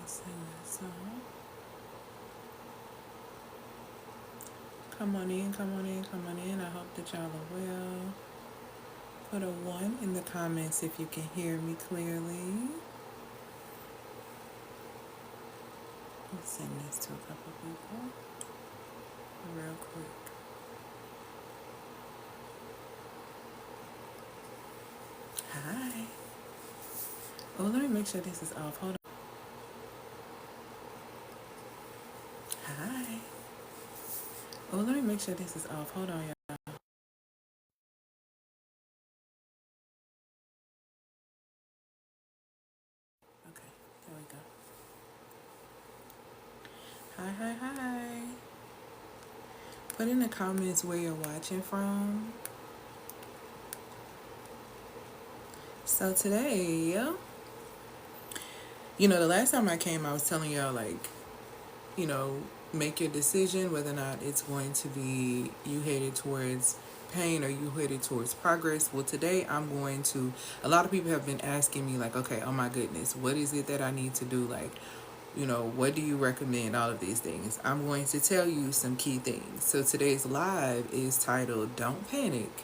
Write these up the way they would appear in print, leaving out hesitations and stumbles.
Sing that song. Come on in, come on in, come on in. I hope that y'all are well. Put a 1 in the comments if you can hear me clearly. Let's send this to a couple people real quick. Hi. Oh, let me make sure this is off. Hold on. Hi. Oh, let me make sure this is off. Hold on, y'all. Okay, there we go. Hi, hi, hi. Put in the comments where you're watching from. So today, the last time I came, I was telling y'all, like, make your decision whether or not it's going to be you headed towards pain or you headed towards progress. Well, today a lot of people have been asking me, like, okay, oh my goodness, what is it that I need to do? Like, what do you recommend? All of these things. I'm going to tell you some key things. So today's live is titled, Don't Panic,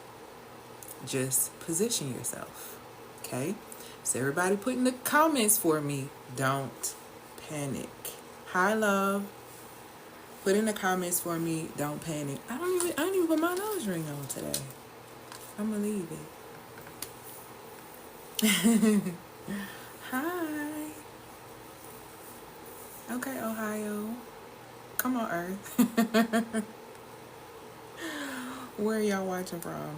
Just Position Yourself. Okay? So everybody put in the comments for me, don't panic. Hi, love. Put in the comments for me, don't panic. I don't even put my nose ring on today. I'm gonna leave it. Hi. Okay, Ohio. Come on, Earth. Where are y'all watching from?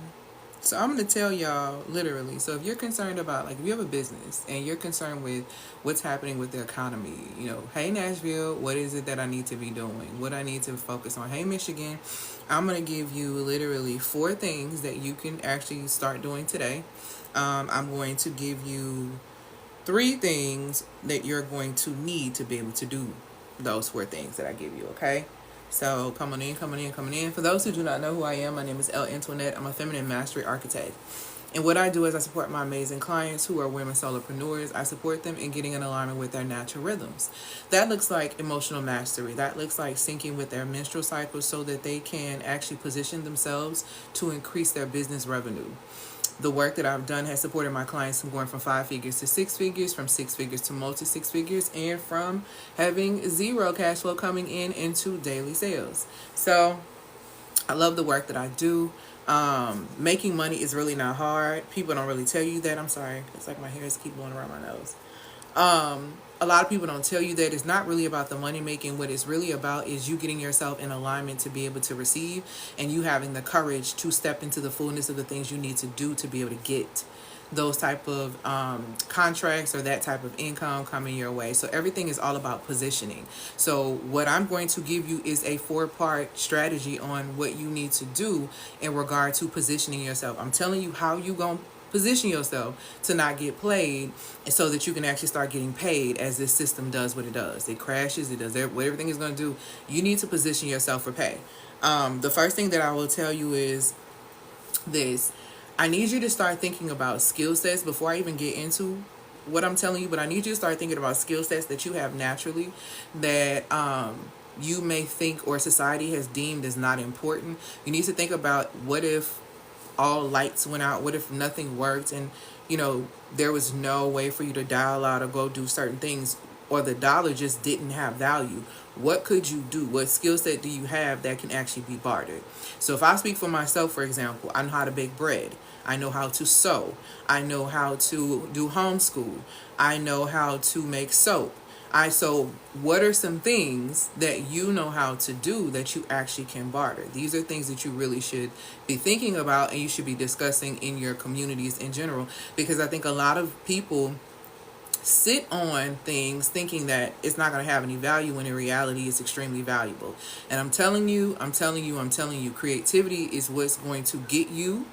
So I'm going to tell y'all literally. So if you're concerned about, like, if you have a business and you're concerned with what's happening with the economy, hey, Nashville, what is it that I need to be doing? What I need to focus on? Hey, Michigan, I'm going to give you literally 4 things that you can actually start doing today. I'm going to give you 3 things that you're going to need to be able to do those 4 things that I give you, okay? So come on in, come on in, come on in. For those who do not know who I am, my name is Elle Antoinette. I'm a feminine mastery architect. And what I do is I support my amazing clients who are women solopreneurs. I support them in getting in alignment with their natural rhythms. That looks like emotional mastery. That looks like syncing with their menstrual cycle so that they can actually position themselves to increase their business revenue. The work that I've done has supported my clients from going from 5 figures to 6 figures, from 6 figures to multi 6 figures, and from having 0 cash flow coming in into daily sales. So I love the work that I do. Making money is really not hard. People don't really tell you that. I'm sorry. It's like my hairs keep blowing around my nose. A lot of people don't tell you that it's not really about the money making. What it's really about is you getting yourself in alignment to be able to receive, and you having the courage to step into the fullness of the things you need to do to be able to get those type of contracts or that type of income coming your way. So everything is all about positioning. So what I'm going to give you is a 4-part strategy on what you need to do in regard to positioning yourself. I'm telling you how you going to position yourself to not get played, and so that you can actually start getting paid as this system does what it does. It crashes, it does what everything is going to do. You need to position yourself for pay. The first thing that I will tell you is this. I need you to start thinking about skill sets before I even get into what I'm telling you, but I need you to start thinking about skill sets that you have naturally that you may think or society has deemed as not important. You need to think about, what if all lights went out? What if nothing worked and there was no way for you to dial out or go do certain things, or the dollar just didn't have value? What could you do? What skill set do you have that can actually be bartered? So if I speak for myself, for example, I know how to bake bread. I know how to sew. I know how to do homeschool. I know how to make soap. So what are some things that you know how to do that you actually can barter? These are things that you really should be thinking about, and you should be discussing in your communities in general, because I think a lot of people sit on things thinking that it's not going to have any value, when in reality it's extremely valuable. And I'm telling you, creativity is what's going to get you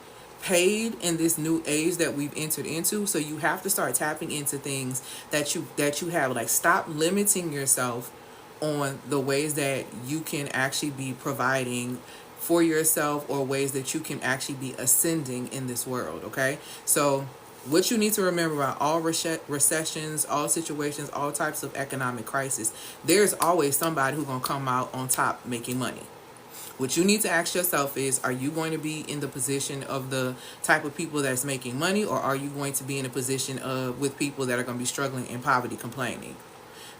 paid in this new age that we've entered into. So you have to start tapping into things that you have. Like, stop limiting yourself on the ways that you can actually be providing for yourself, or ways that you can actually be ascending in this world. Okay, so What you need to remember about all recessions, all situations, all types of economic crisis, there's always somebody who's going to come out on top making money. What you need to ask yourself is, are you going to be in the position of the type of people that's making money, or are you going to be in a position of with people that are going to be struggling in poverty, complaining?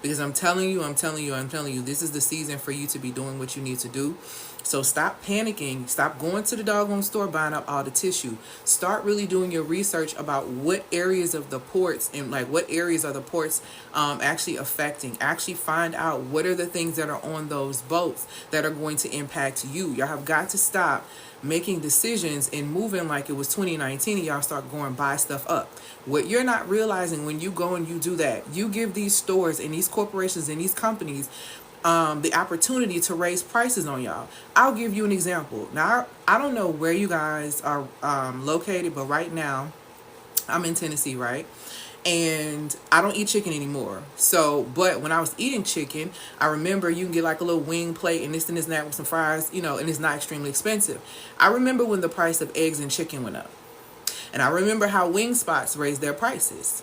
Because I'm telling you, this is the season for you to be doing what you need to do. So stop panicking. Stop going to the doggone store buying up all the tissue. Start really doing your research about what areas of the ports and like what areas are the ports actually affecting. Actually find out what are the things that are on those boats that are going to impact you. Y'all have got to stop making decisions and moving like it was 2019 and y'all start going buy stuff up. What you're not realizing when you go and you do that, you give these stores and these corporations and these companies the opportunity to raise prices on y'all. I'll give you an example. Now, I don't know where you guys are located, but right now, I'm in Tennessee, right? And I don't eat chicken anymore. So, but when I was eating chicken, I remember you can get like a little wing plate and this and that with some fries, you know, and it's not extremely expensive. I remember when the price of eggs and chicken went up. And I remember how wing spots raised their prices.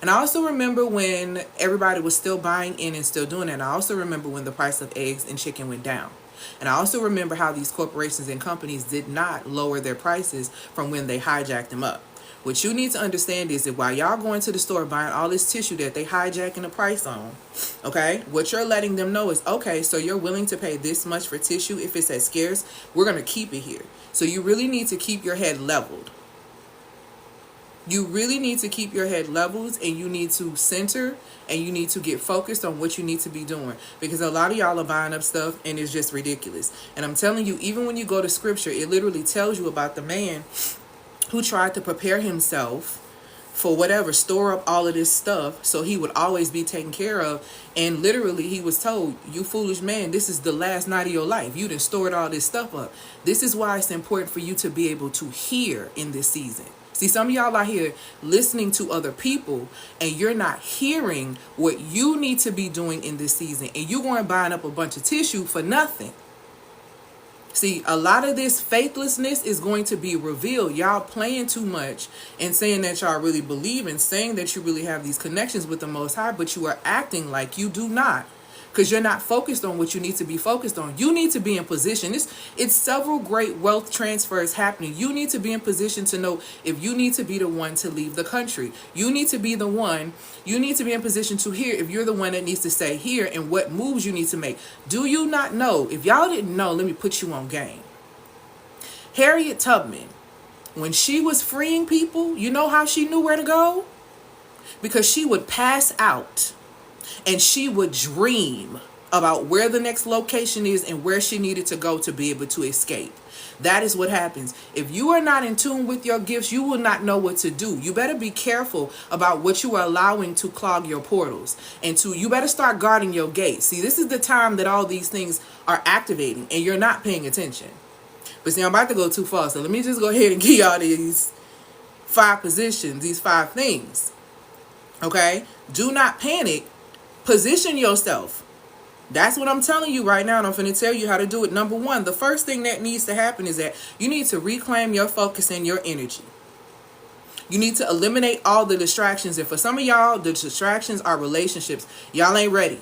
And I also remember when everybody was still buying in and still doing it. And I also remember when the price of eggs and chicken went down. And I also remember how these corporations and companies did not lower their prices from when they hijacked them up. What you need to understand is that while y'all going to the store buying all this tissue that they hijacking the price on, okay, what you're letting them know is, okay, so you're willing to pay this much for tissue if it's that scarce, we're going to keep it here. So you really need to keep your head leveled. You really need to keep your head leveled, and you need to center, and you need to get focused on what you need to be doing, because a lot of y'all are buying up stuff and it's just ridiculous. And I'm telling you, even when you go to scripture, it literally tells you about the man who tried to prepare himself for whatever, store up all of this stuff so he would always be taken care of. And literally he was told, you foolish man, this is the last night of your life. You done stored all this stuff up. This is why it's important for you to be able to hear in this season. See, some of y'all out here listening to other people and you're not hearing what you need to be doing in this season. And you're going buying up a bunch of tissue for nothing. See, a lot of this faithlessness is going to be revealed. Y'all playing too much and saying that y'all really believe and saying that you really have these connections with the Most High, but you are acting like you do not. Because you're not focused on what you need to be focused on. You need to be in position. It's several great wealth transfers happening. You need to be in position to know if you need to be the one to leave the country. You need to be the one. You need to be in position to hear if you're the one that needs to stay here and what moves you need to make. Do you not know? If y'all didn't know, let me put you on game. Harriet Tubman, when she was freeing people, you know how she knew where to go? Because she would pass out. And she would dream about where the next location is and where she needed to go to be able to escape. That is what happens. If you are not in tune with your gifts, you will not know what to do. You better be careful about what you are allowing to clog your portals. And you better start guarding your gates. See, this is the time that all these things are activating and you're not paying attention. But see, I'm about to go too far. So let me just go ahead and give y'all these 5 positions, these 5 things. Okay? Do not panic. Position yourself. That's what I'm telling you right now, and I'm going to tell you how to do it. Number 1, the first thing that needs to happen is that you need to reclaim your focus and your energy. You need to eliminate all the distractions. And for some of y'all, the distractions are relationships. Y'all ain't ready.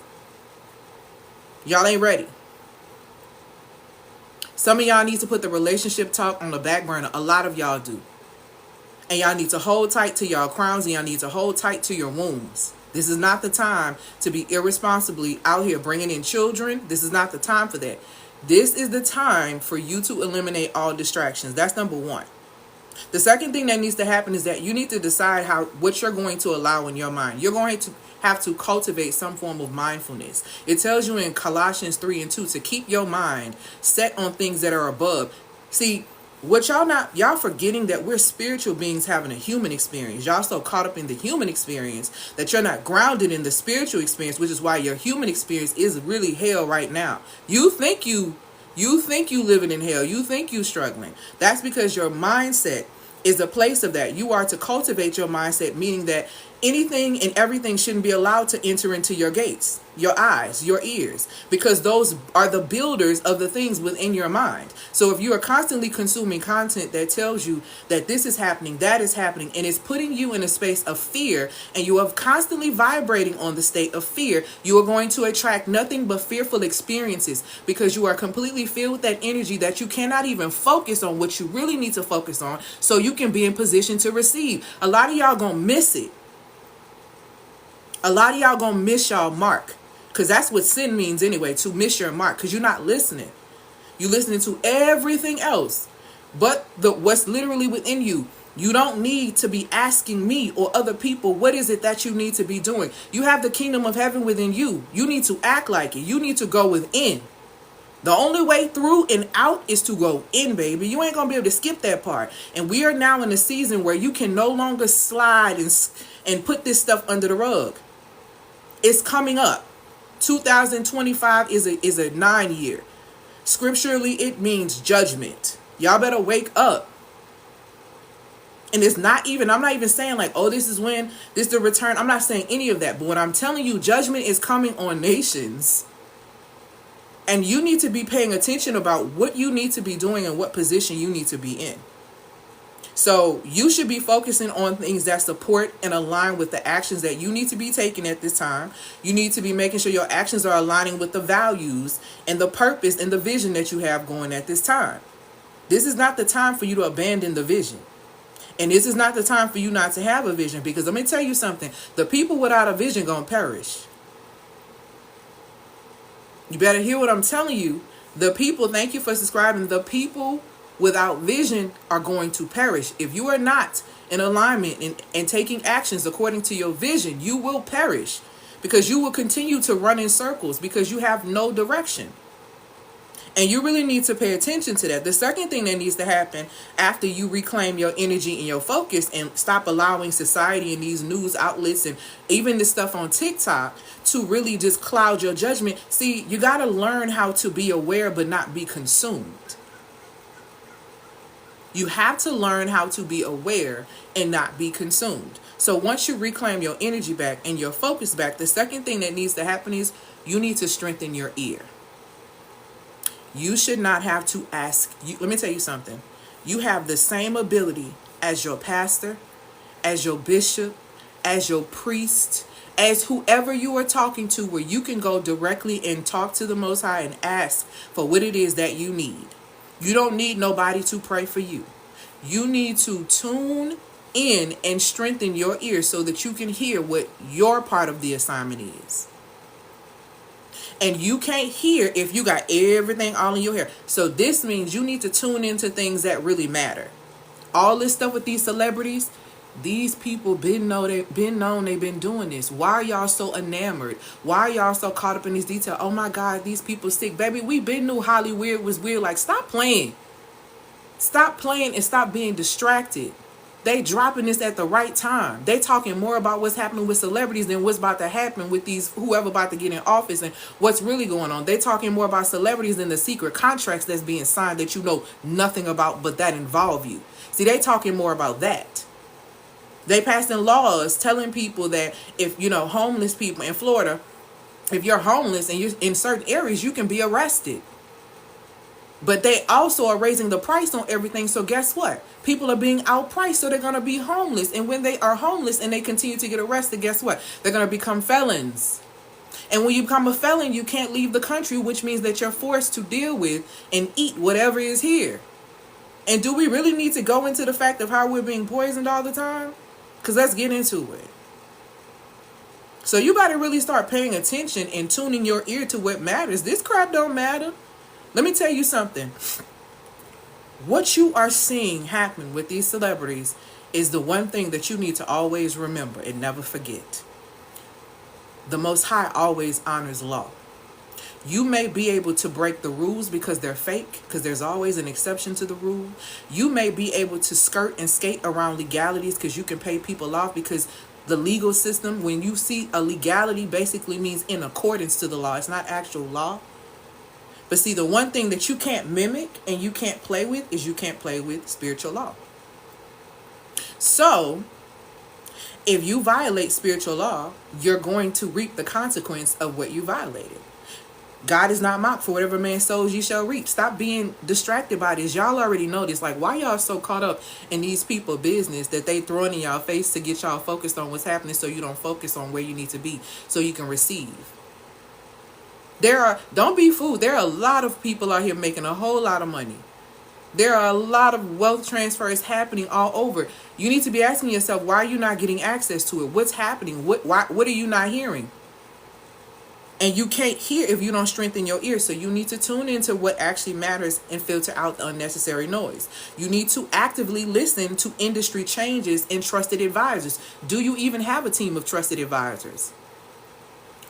Y'all ain't ready. Some of y'all need to put the relationship talk on the back burner. A lot of y'all do. And y'all need to hold tight to y'all crowns, and y'all need to hold tight to your wombs. This is not the time to be irresponsibly out here bringing in children. This is not the time for that. This is the time for you to eliminate all distractions. That's number 1. The second thing that needs to happen is that you need to decide what you're going to allow in your mind. You're going to have to cultivate some form of mindfulness. It tells you in Colossians 3:2 to keep your mind set on things that are above. See, what y'all forgetting that we're spiritual beings having a human experience. Y'all so caught up in the human experience that you're not grounded in the spiritual experience, which is why your human experience is really hell right now. You think you living in hell. You think you struggling. That's because your mindset is a place of that. You are to cultivate your mindset, meaning that Anything and everything shouldn't be allowed to enter into your gates, your eyes, your ears, because those are the builders of the things within your mind. So if you are constantly consuming content that tells you that this is happening, that is happening, and it's putting you in a space of fear, and you are constantly vibrating on the state of fear, you are going to attract nothing but fearful experiences, because you are completely filled with that energy that you cannot even focus on what you really need to focus on so you can be in position to receive. A lot of y'all gonna miss it. A lot of y'all gonna miss y'all mark, because that's what sin means anyway, to miss your mark, because you're not listening. You're listening to everything else but what's literally within you. You don't need to be asking me or other people what is it that you need to be doing. You have the kingdom of heaven within you. You need to act like it. You need to go within. The only way through and out is to go in, baby. You ain't gonna be able to skip that part. And we are now in a season where you can no longer slide and put this stuff under the rug. It's coming up. 2025 is a 9-year. Scripturally, it means judgment. Y'all better wake up. And it's not even, I'm not even saying like, oh, this is the return. I'm not saying any of that. But what I'm telling you, judgment is coming on nations. And you need to be paying attention about what you need to be doing and what position you need to be in. So you should be focusing on things that support and align with the actions that you need to be taking at this time. You need to be making sure your actions are aligning with the values and the purpose and the vision that you have going at this time. This is not the time for you to abandon the vision. And this is not the time for you not to have a vision, because let me tell you something. The people without a vision gonna perish. You better hear what I'm telling you. The people, thank you for subscribing. The people without vision are going to perish. If you are not in alignment and taking actions according to your vision, you will perish, because you will continue to run in circles because you have no direction. And you really need to pay attention to that. The second thing that needs to happen after you reclaim your energy and your focus and stop allowing society and these news outlets and even this stuff on TikTok to really just cloud your judgment. See, you got to learn how to be aware but not be consumed. You have to learn how to be aware and not be consumed. So once you reclaim your energy back and your focus back, the second thing that needs to happen is you need to strengthen your ear. You should not have to ask. Let me tell you something. You have the same ability as your pastor, as your bishop, as your priest, as whoever you are talking to, where you can go directly and talk to the Most High and ask for what it is that you need. You don't need nobody to pray for you. You need to tune in and strengthen your ears so that you can hear what your part of the assignment is. And you can't hear if you got everything all in your hair. So this means you need to tune into things that really matter. All this stuff with these celebrities, these people they've been doing this. Why are y'all so enamored? Why are y'all so caught up in these details? Oh my God, these people sick. Baby, we been knew Hollywood was weird. Like, stop playing. Stop playing and stop being distracted. They dropping this at the right time. They talking more about what's happening with celebrities than what's about to happen with these whoever about to get in office and what's really going on. They talking more about celebrities than the secret contracts that's being signed that you know nothing about but that involve you. See, they talking more about that. They passing laws telling people that if, homeless people in Florida, if you're homeless and you're in certain areas, you can be arrested. But they also are raising the price on everything. So guess what? People are being outpriced, so they're going to be homeless. And when they are homeless and they continue to get arrested, guess what? They're going to become felons. And when you become a felon, you can't leave the country, which means that you're forced to deal with and eat whatever is here. And do we really need to go into the fact of how we're being poisoned all the time? Because let's get into it. So you better really start paying attention and tuning your ear to what matters. This crap don't matter. Let me tell you something. What you are seeing happen with these celebrities is the one thing that you need to always remember and never forget. The Most High always honors law. You may be able to break the rules because they're fake, because there's always an exception to the rule. You may be able to skirt and skate around legalities because you can pay people off, because the legal system, when you see a legality, basically means in accordance to the law. It's not actual law. But see, the one thing that you can't mimic and you can't play with is you can't play with spiritual law. So If you violate spiritual law, you're going to reap the consequence of what you violated. God is not mocked, for whatever man sows, you shall reap. Stop being distracted by this. Y'all already know this. Like, why y'all so caught up in these people business that they throwing in y'all face to get y'all focused on what's happening, so you don't focus on where you need to be so you can receive. Don't be fooled. There are a lot of people out here making a whole lot of money. There are a lot of wealth transfers happening all over. You need to be asking yourself, why are you not getting access to it? What's happening? What are you not hearing? And you can't hear if you don't strengthen your ears. So you need to tune into what actually matters and filter out the unnecessary noise. You need to actively listen to industry changes and trusted advisors. Do you even have a team of trusted advisors?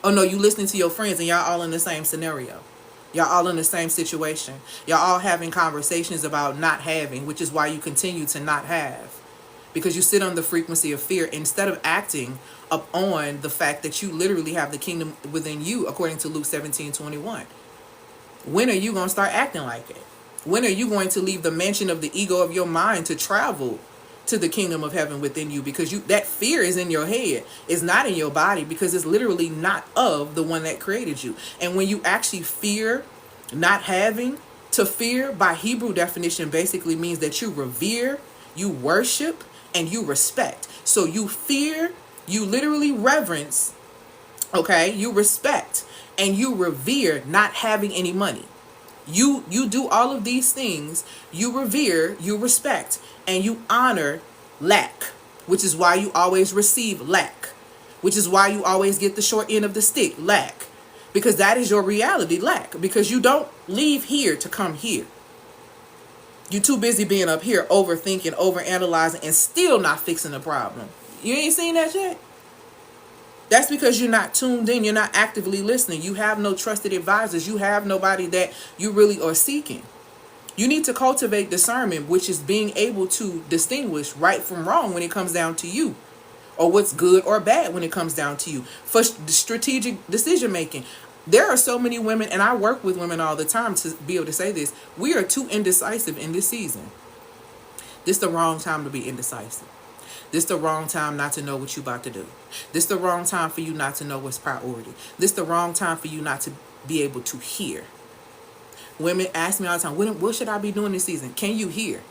Oh no, you listening to your friends and y'all all in the same scenario. Y'all all in the same situation. Y'all all having conversations about not having, which is why you continue to not have. Because you sit on the frequency of fear instead of acting up on the fact that you literally have the kingdom within you, according to Luke 17:21. When are you going to start acting like it? When are you going to leave the mansion of the ego of your mind to travel to the kingdom of heaven within you? Because that fear is in your head. It's not in your body, because it's literally not of the one that created you. And when you actually fear not having, to fear by Hebrew definition basically means that you revere, you worship, and you respect. So you fear, you literally reverence, okay? You respect and you revere not having any money. You do all of these things. You revere, you respect, and you honor lack, which is why you always receive lack, which is why you always get the short end of the stick, lack, because that is your reality, lack, because you don't leave here to come here. You're too busy being up here overthinking, overanalyzing, and still not fixing the problem. You ain't seen that yet? That's because you're not tuned in. You're not actively listening. You have no trusted advisors. You have nobody that you really are seeking. You need to cultivate discernment, which is being able to distinguish right from wrong when it comes down to you, or what's good or bad when it comes down to you. For strategic decision making, there are so many women, and I work with women all the time to be able to say this. We are too indecisive in this season. This is the wrong time to be indecisive. This is the wrong time not to know what you're about to do. This is the wrong time for you not to know what's priority. This is the wrong time for you not to be able to hear. Women ask me all the time, what should I be doing this season? Can you hear?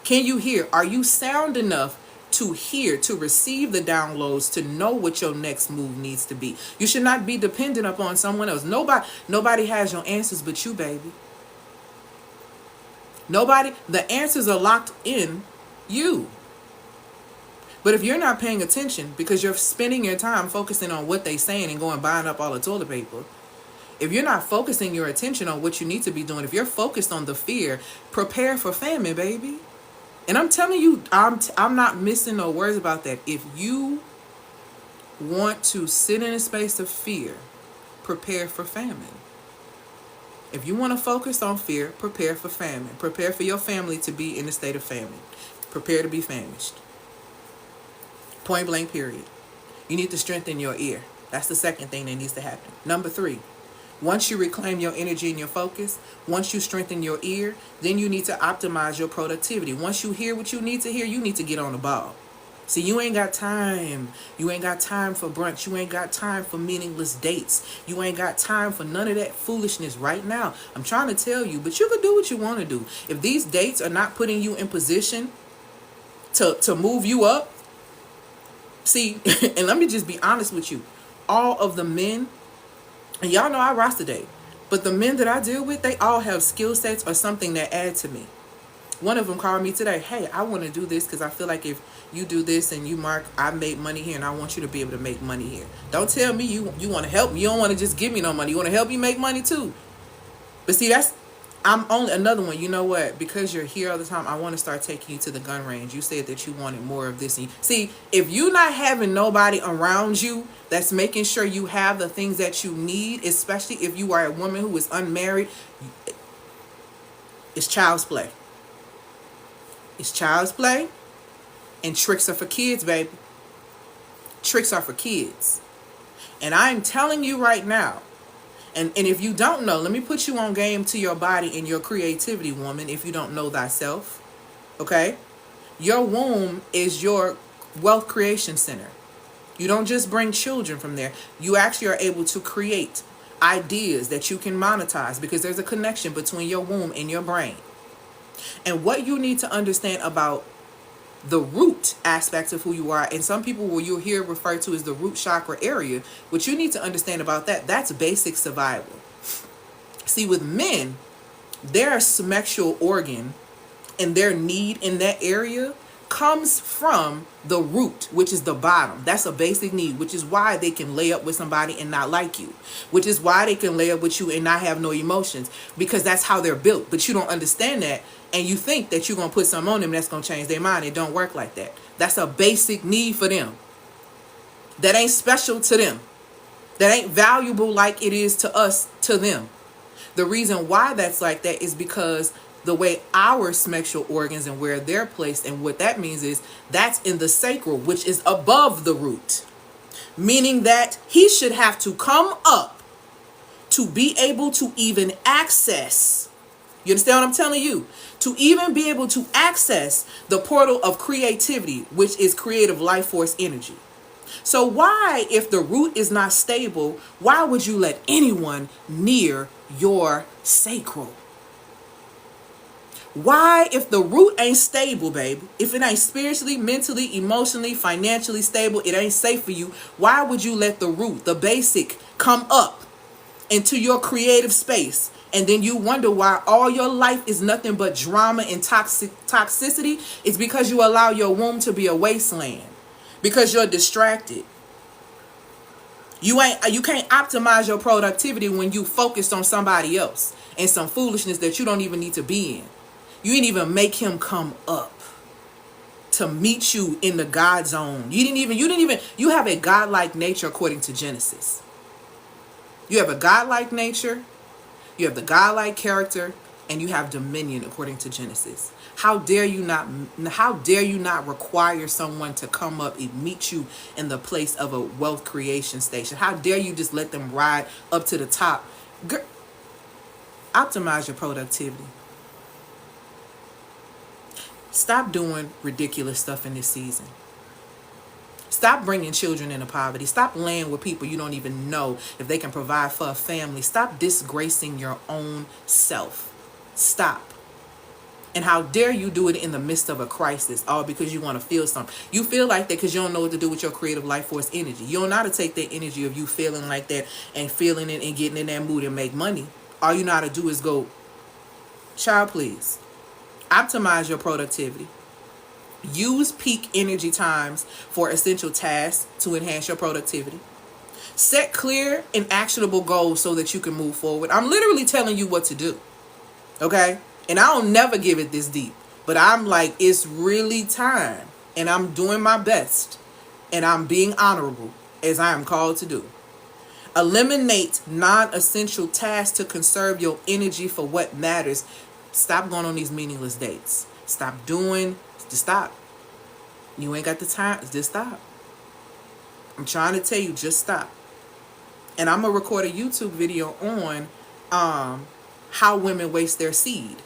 Can you hear? Are you sound enough to hear, to receive the downloads, to know what your next move needs to be? You should not be dependent upon someone else. Nobody has your answers but you, baby. Nobody. The answers are locked in you. But if you're not paying attention because you're spending your time focusing on what they're saying and going buying up all the toilet paper, if you're not focusing your attention on what you need to be doing, if you're focused on the fear, prepare for famine, baby. And I'm telling you, I'm not missing no words about that. If you want to sit in a space of fear, prepare for famine. If you want to focus on fear, prepare for famine. Prepare for your family to be in a state of famine. Prepare to be famished. Point blank, period. You need to strengthen your ear. That's the second thing that needs to happen. Number 3, once you reclaim your energy and your focus, once you strengthen your ear, then you need to optimize your productivity. Once you hear what you need to hear, you need to get on the ball. See, you ain't got time. You ain't got time for brunch. You ain't got time for meaningless dates. You ain't got time for none of that foolishness right now. I'm trying to tell you, but you can do what you want to do. If these dates are not putting you in position to move you up, see, and let me just be honest with you. All of the men, and y'all know I roster date, but the men that I deal with, they all have skill sets or something that add to me. One of them called me today. Hey, I want to do this because I feel like if you do this and you mark, I made money here and I want you to be able to make money here. Don't tell me you want to help me. You don't want to just give me no money. You want to help me make money too. But see, I'm only another one. You know what? Because you're here all the time, I want to start taking you to the gun range. You said that you wanted more of this. See, if you're not having nobody around you that's making sure you have the things that you need, especially if you are a woman who is unmarried, it's child's play. It's child's play, and tricks are for kids, baby. Tricks are for kids. And I'm telling you right now, and if you don't know, let me put you on game to your body and your creativity, woman, if you don't know thyself, okay? Your womb is your wealth creation center. You don't just bring children from there. You actually are able to create ideas that you can monetize because there's a connection between your womb and your brain. And what you need to understand about the root aspect of who you are, and some people will you'll hear referred to as the root chakra area, what you need to understand about that's basic survival. See, with men, their sexual organ and their need in that area comes from the root, which is the bottom. That's a basic need, which is why they can lay up with somebody and not like you, which is why they can lay up with you and not have no emotions, because that's how they're built. But you don't understand that, and you think that you're going to put something on them that's going to change their mind. It don't work like that. That's a basic need for them. That ain't special to them. That ain't valuable like it is to us, to them. The reason why that's like that is because the way our sexual organs and where they're placed, and what that means is that's in the sacral, which is above the root, meaning that he should have to come up to be able to even access, you understand what I'm telling you, to even be able to access the portal of creativity, which is creative life force energy. So why, if the root is not stable, why would you let anyone near your sacral? Why, if the root ain't stable, baby, if it ain't spiritually, mentally, emotionally, financially stable, it ain't safe for you, why would you let the root, the basic, come up into your creative space? And then you wonder why all your life is nothing but drama and toxicity. It's because you allow your womb to be a wasteland. Because you're distracted. You can't optimize your productivity when you focused on somebody else and some foolishness that you don't even need to be in. You didn't even make him come up to meet you in the God zone. You have a godlike nature according to Genesis. You have a godlike nature, you have the godlike character, and you have dominion according to Genesis. How dare you not require someone to come up and meet you in the place of a wealth creation station? How dare you just let them ride up to the top? Optimize your productivity. Stop doing ridiculous stuff in this season. Stop bringing children into poverty. Stop laying with people you don't even know if they can provide for a family. Stop disgracing your own self. Stop. And how dare you do it in the midst of a crisis, all because you want to feel something. You feel like that because you don't know what to do with your creative life force energy. You don't know how to take that energy of you feeling like that and feeling it and getting in that mood and make money. All you know how to do is go, child, please. Optimize your productivity. Use peak energy times for essential tasks to enhance your productivity. Set clear and actionable goals so that you can move forward. I'm literally telling you what to do. Okay? And I don't never give it this deep. But I'm like, it's really time. And I'm doing my best. And I'm being honorable as I am called to do. Eliminate non-essential tasks to conserve your energy for what matters. Stop going on these meaningless dates. Stop. You ain't got the time. Just stop. I'm trying to tell you, just stop. And I'm going to record a YouTube video on how women waste their seed,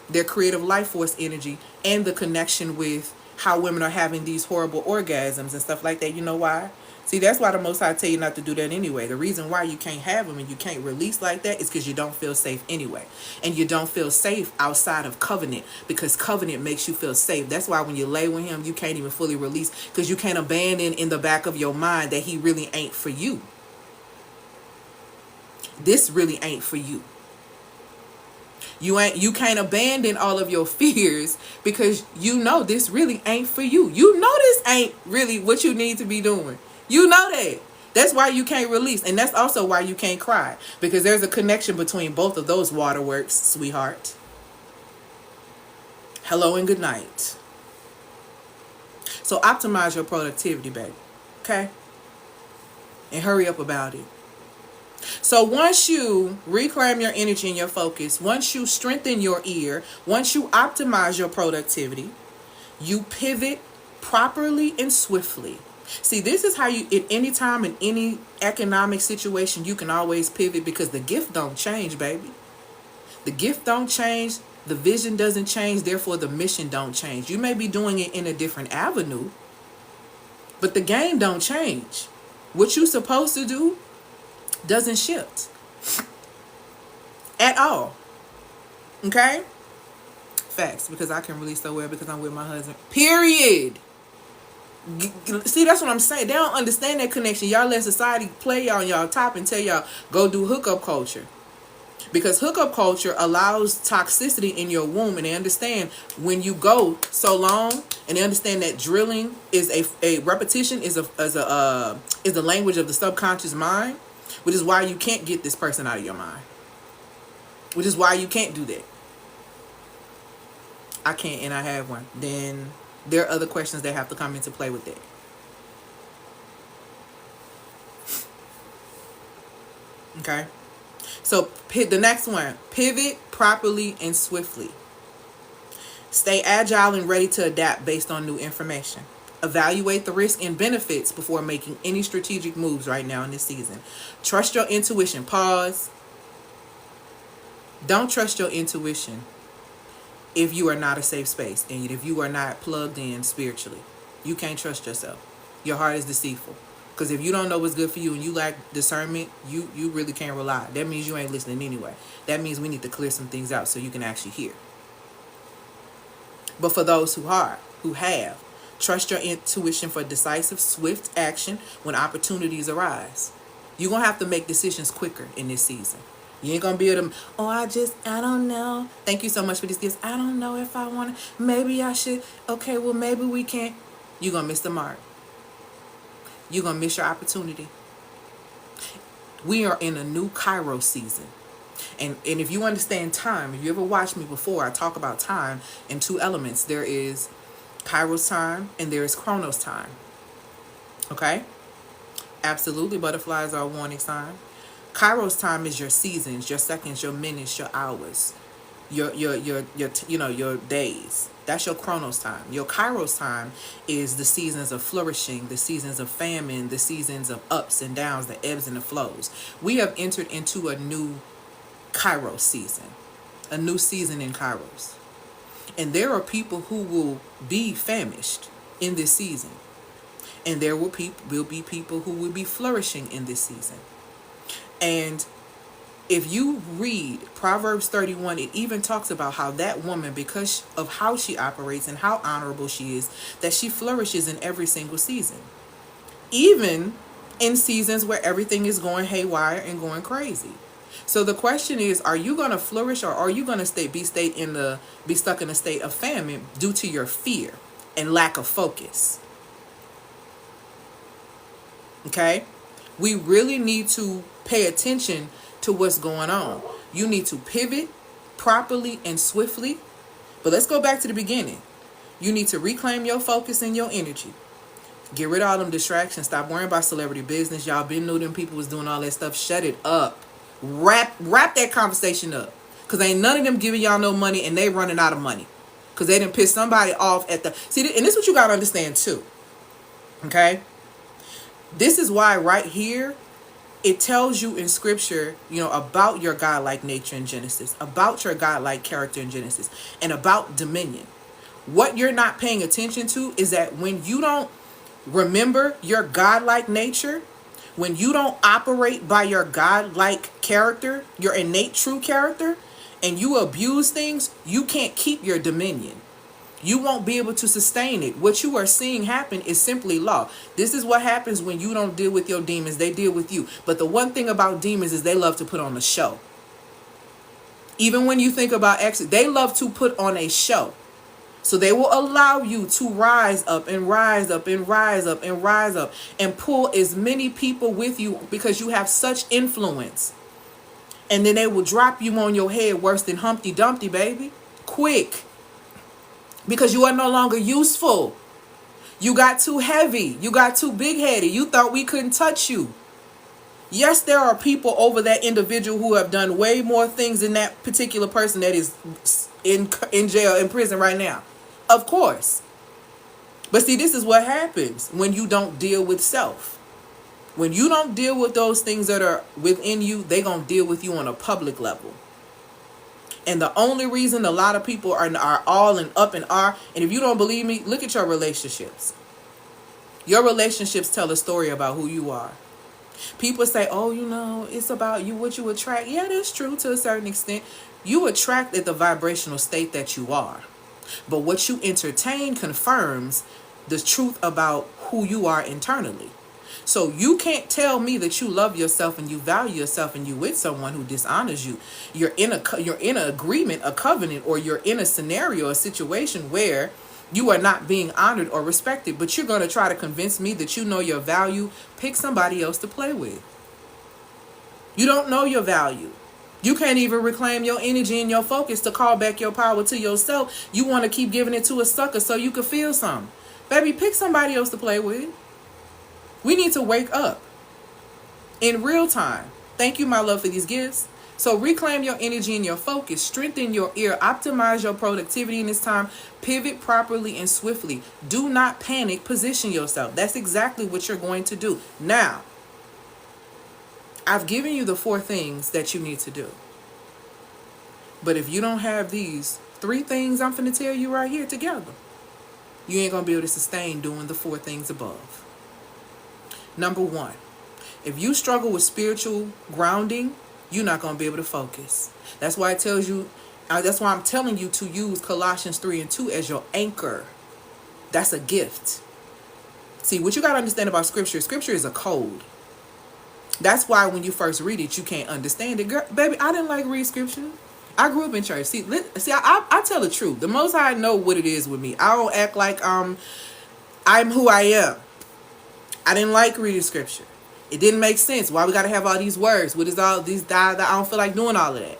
their creative life force energy, and the connection with how women are having these horrible orgasms and stuff like that. You know why? See, that's why the Most High tell you not to do that anyway. The reason why you can't have them and you can't release like that is because you don't feel safe anyway. And you don't feel safe outside of covenant, because covenant makes you feel safe. That's why when you lay with him, you can't even fully release, because you can't abandon in the back of your mind that he really ain't for you. This really ain't for you. You can't abandon all of your fears because you know this really ain't for you. You know this ain't really what you need to be doing. You know that. That's why you can't release. And that's also why you can't cry, because there's a connection between both of those waterworks, sweetheart. Hello and good night. So optimize your productivity, baby. Okay? And hurry up about it. So once you reclaim your energy and your focus, once you strengthen your ear, once you optimize your productivity, you pivot properly and swiftly. See, this is how you, at any time, in any economic situation, you can always pivot, because the gift don't change, baby. The gift don't change. The vision doesn't change. Therefore, the mission don't change. You may be doing it in a different avenue, But the game don't change. What you supposed to do doesn't shift at all. Okay? Facts. Because I can release so well because I'm with my husband. Period. See, that's what I'm saying. They don't understand that connection. Y'all let society play y'all on y'all top and tell y'all go do hookup culture. Because hookup culture allows toxicity in your womb, and they understand when you go so long, and they understand that drilling is a repetition is the language of the subconscious mind, which is why you can't get this person out of your mind. Which is why you can't do that. I can't, and I have one. Then there are other questions that have to come into play with that. Okay? So the next one, pivot properly and swiftly. Stay agile and ready to adapt based on new information. Evaluate the risk and benefits before making any strategic moves right now in this season. Trust your intuition. Pause. Don't trust your intuition if you are not a safe space and if you are not plugged in spiritually. You can't trust yourself. Your heart is deceitful. Because if you don't know what's good for you and you lack discernment, you really can't rely. That means you ain't listening anyway. That means we need to clear some things out so you can actually hear. But for those who have, trust your intuition for decisive, swift action when opportunities arise. You're going to have to make decisions quicker in this season. You ain't going to be able to, I don't know. Thank you so much for these gifts. I don't know if I want to. Maybe I should. Okay, well, maybe we can't. You're going to miss the mark. You're going to miss your opportunity. We are in a new Kairos season. And if you understand time, if you ever watched me before, I talk about time in two elements. There is Kairos time and there is Chronos time. Okay? Absolutely, butterflies are a warning sign. Kairos time is your seasons, your seconds, your minutes, your hours, your days. That's your Chronos time. Your Kairos time is the seasons of flourishing, the seasons of famine, the seasons of ups and downs, the ebbs and the flows. We have entered into a new Kairos season, a new season in Kairos. And there are people who will be famished in this season. And there will be people who will be flourishing in this season. And if you read Proverbs 31, it even talks about how that woman, because of how she operates and how honorable she is, that she flourishes in every single season. Even in seasons where everything is going haywire and going crazy. So the question is, are you going to flourish or are you going to be stuck in a state of famine due to your fear and lack of focus? Okay? We really need to pay attention to what's going on. You need to pivot properly and swiftly. But let's go back to the beginning. You need to reclaim your focus and your energy. Get rid of all them distractions. Stop worrying about celebrity business. Y'all been knew them people was doing all that stuff. Shut it up. Wrap that conversation up. Because ain't none of them giving y'all no money and they running out of money. Because they done pissed somebody off at the... See, and this is what you got to understand too. Okay? This is why right here, it tells you in scripture, about your godlike nature in Genesis, about your godlike character in Genesis, and about dominion. What you're not paying attention to is that when you don't remember your godlike nature, when you don't operate by your godlike character, your innate true character, and you abuse things, you can't keep your dominion. You won't be able to sustain it. What you are seeing happen is simply law. This is what happens when you don't deal with your demons. They deal with you. But the one thing about demons is they love to put on a show. Even when you think about exit, they love to put on a show. So they will allow you to rise up and rise up and rise up and rise up and pull as many people with you because you have such influence. And then they will drop you on your head worse than Humpty Dumpty, baby. Quick. Because you are no longer useful. You got too heavy. You got too big-headed. You thought we couldn't touch you. Yes, there are people over that individual who have done way more things than that particular person that is in jail, in prison right now. Of course. But see, this is what happens when you don't deal with self. When you don't deal with those things that are within you, they're going to deal with you on a public level. And the only reason a lot of people are all and up and are, and if you don't believe me, look at your relationships. Your relationships tell a story about who you are. People say, oh, it's about you, what you attract. Yeah, that's true to a certain extent. You attract at the vibrational state that you are. But what you entertain confirms the truth about who you are internally. So you can't tell me that you love yourself and you value yourself and you with someone who dishonors you. You're in an agreement, a covenant, or you're in a scenario, a situation where you are not being honored or respected, but you're going to try to convince me that you know your value. Pick somebody else to play with. You don't know your value. You can't even reclaim your energy and your focus to call back your power to yourself. You want to keep giving it to a sucker so you can feel something. Baby, pick somebody else to play with. We need to wake up in real time. Thank you, my love, for these gifts. So reclaim your energy and your focus. Strengthen your ear. Optimize your productivity in this time. Pivot properly and swiftly. Do not panic. Position yourself. That's exactly what you're going to do. Now, I've given you the 4 things that you need to do. But if you don't have these 3 things I'm finna tell you right here together, you ain't gonna be able to sustain doing the 4 things above. Number 1, if you struggle with spiritual grounding, you're not gonna be able to focus. That's why that's why I'm telling you to use Colossians 3:2 as your anchor. That's a gift. See, what you gotta understand about Scripture is a code. That's why when you first read it, you can't understand it. Girl, baby, I didn't like read Scripture. I grew up in church. See, I tell the truth. The Most High know what it is with me. I don't act like I'm who I am. I didn't like reading Scripture. It didn't make sense. Why we got to have all these words? What is all these I don't feel like doing all of that.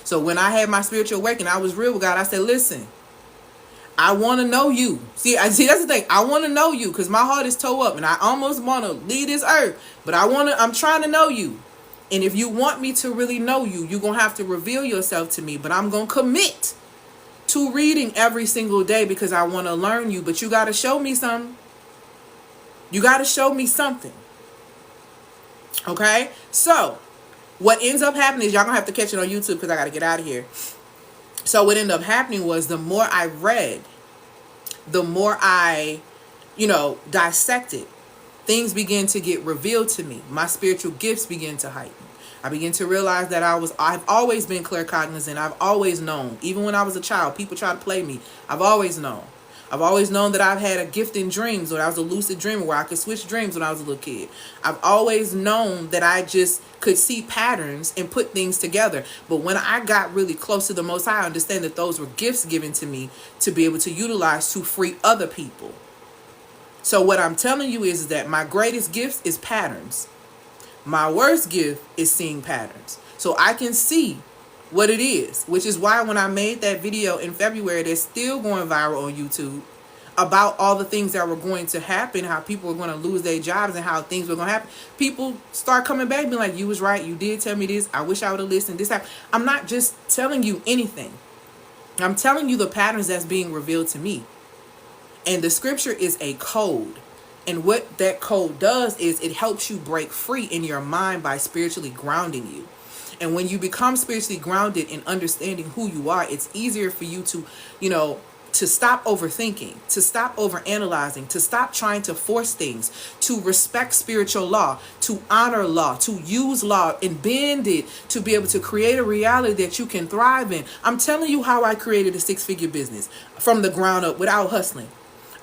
So when I had my spiritual awakening, I was real with God. I said, listen, I want to know you. See, that's the thing. I want to know you because my heart is toe up and I almost want to leave this earth. But I'm trying to know you. And if you want me to really know you, you're going to have to reveal yourself to me. But I'm going to commit to reading every single day because I want to learn you. But you got to show me something. You got to show me something. Okay? So, what ends up happening is y'all going to have to catch it on YouTube because I got to get out of here. So, what ended up happening was the more I read, the more I, dissected, things began to get revealed to me. My spiritual gifts began to heighten. I began to realize that I've always been claircognizant. I've always known. Even when I was a child, people try to play me. I've always known. I've always known that I've had a gift in dreams when I was a lucid dreamer where I could switch dreams when I was a little kid. I've always known that I just could see patterns and put things together. But when I got really close to the Most High, I understand that those were gifts given to me to be able to utilize to free other people. So what I'm telling you is that my greatest gift is patterns. My worst gift is seeing patterns. So I can see what it is, which is why when I made that video in February, that's still going viral on YouTube about all the things that were going to happen, how people were going to lose their jobs and how things were going to happen. People start coming back and being like, you was right. You did tell me this. I wish I would have listened. This happened. I'm not just telling you anything. I'm telling you the patterns that's being revealed to me. And the scripture is a code. And what that code does is it helps you break free in your mind by spiritually grounding you. And when you become spiritually grounded in understanding who you are, it's easier for you to, to stop overthinking, to stop overanalyzing, to stop trying to force things, to respect spiritual law, to honor law, to use law and bend it to be able to create a reality that you can thrive in. I'm telling you how I created a 6-figure business from the ground up without hustling.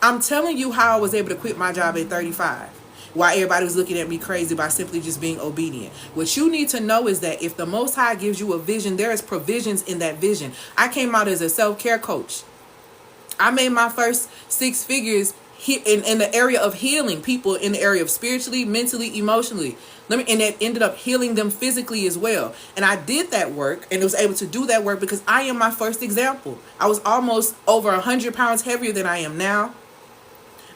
I'm telling you how I was able to quit my job at 35. While everybody was looking at me crazy by simply just being obedient. What you need to know is that if the Most High gives you a vision, there is provisions in that vision. I came out as a self-care coach. I made my first 6 figures in the area of healing people in the area of spiritually, mentally, emotionally. And that ended up healing them physically as well. And I did that work and was able to do that work because I am my first example. I was almost over 100 pounds heavier than I am now.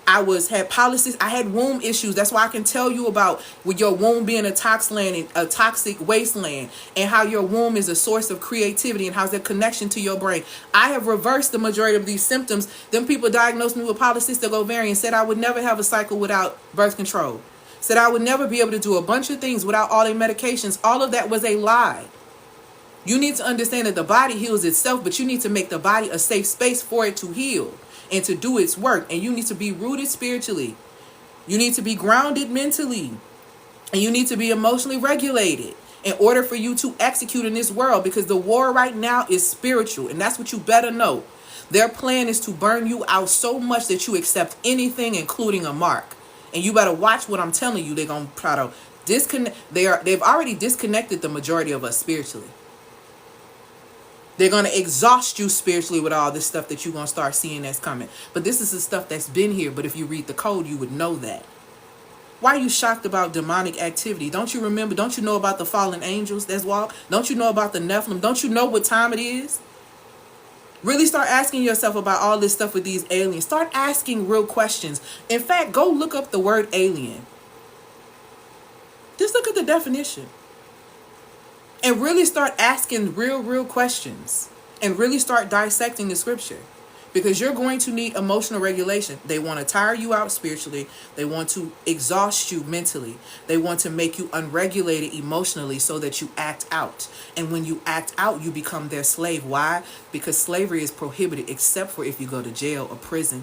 I had policies. I had womb issues. That's why I can tell you about with your womb being a toxic wasteland, and how your womb is a source of creativity and how's that connection to your brain. I have reversed the majority of these symptoms. Them people diagnosed me with polycystic ovarian, said I would never have a cycle without birth control, said I would never be able to do a bunch of things without all their medications. All of that was a lie. You need to understand that the body heals itself, but you need to make the body a safe space for it to heal. and to do its work. And you need to be rooted spiritually. You need to be grounded mentally. And you need to be emotionally regulated in order for you to execute in this world, because the war right now is spiritual. And that's what you better know. Their plan is to burn you out so much that you accept anything, including a mark. And you better watch what I'm telling you. They're going to try to disconnect. They've already disconnected the majority of us spiritually. They're going to exhaust you spiritually with all this stuff that you're going to start seeing that's coming. But this is the stuff that's been here. But if you read the code, you would know that. Why are you shocked about demonic activity? Don't you remember? Don't you know about the fallen angels that's walked? Don't you know about the Nephilim? Don't you know what time it is? Really start asking yourself about all this stuff with these aliens. Start asking real questions. In fact, go look up the word alien. Just look at the definition. And really start asking real questions. And really start dissecting the scripture. Because you're going to need emotional regulation. They want to tire you out spiritually. They want to exhaust you mentally. They want to make you unregulated emotionally so that you act out. And when you act out, you become their slave. Why? Because slavery is prohibited except for if you go to jail or prison.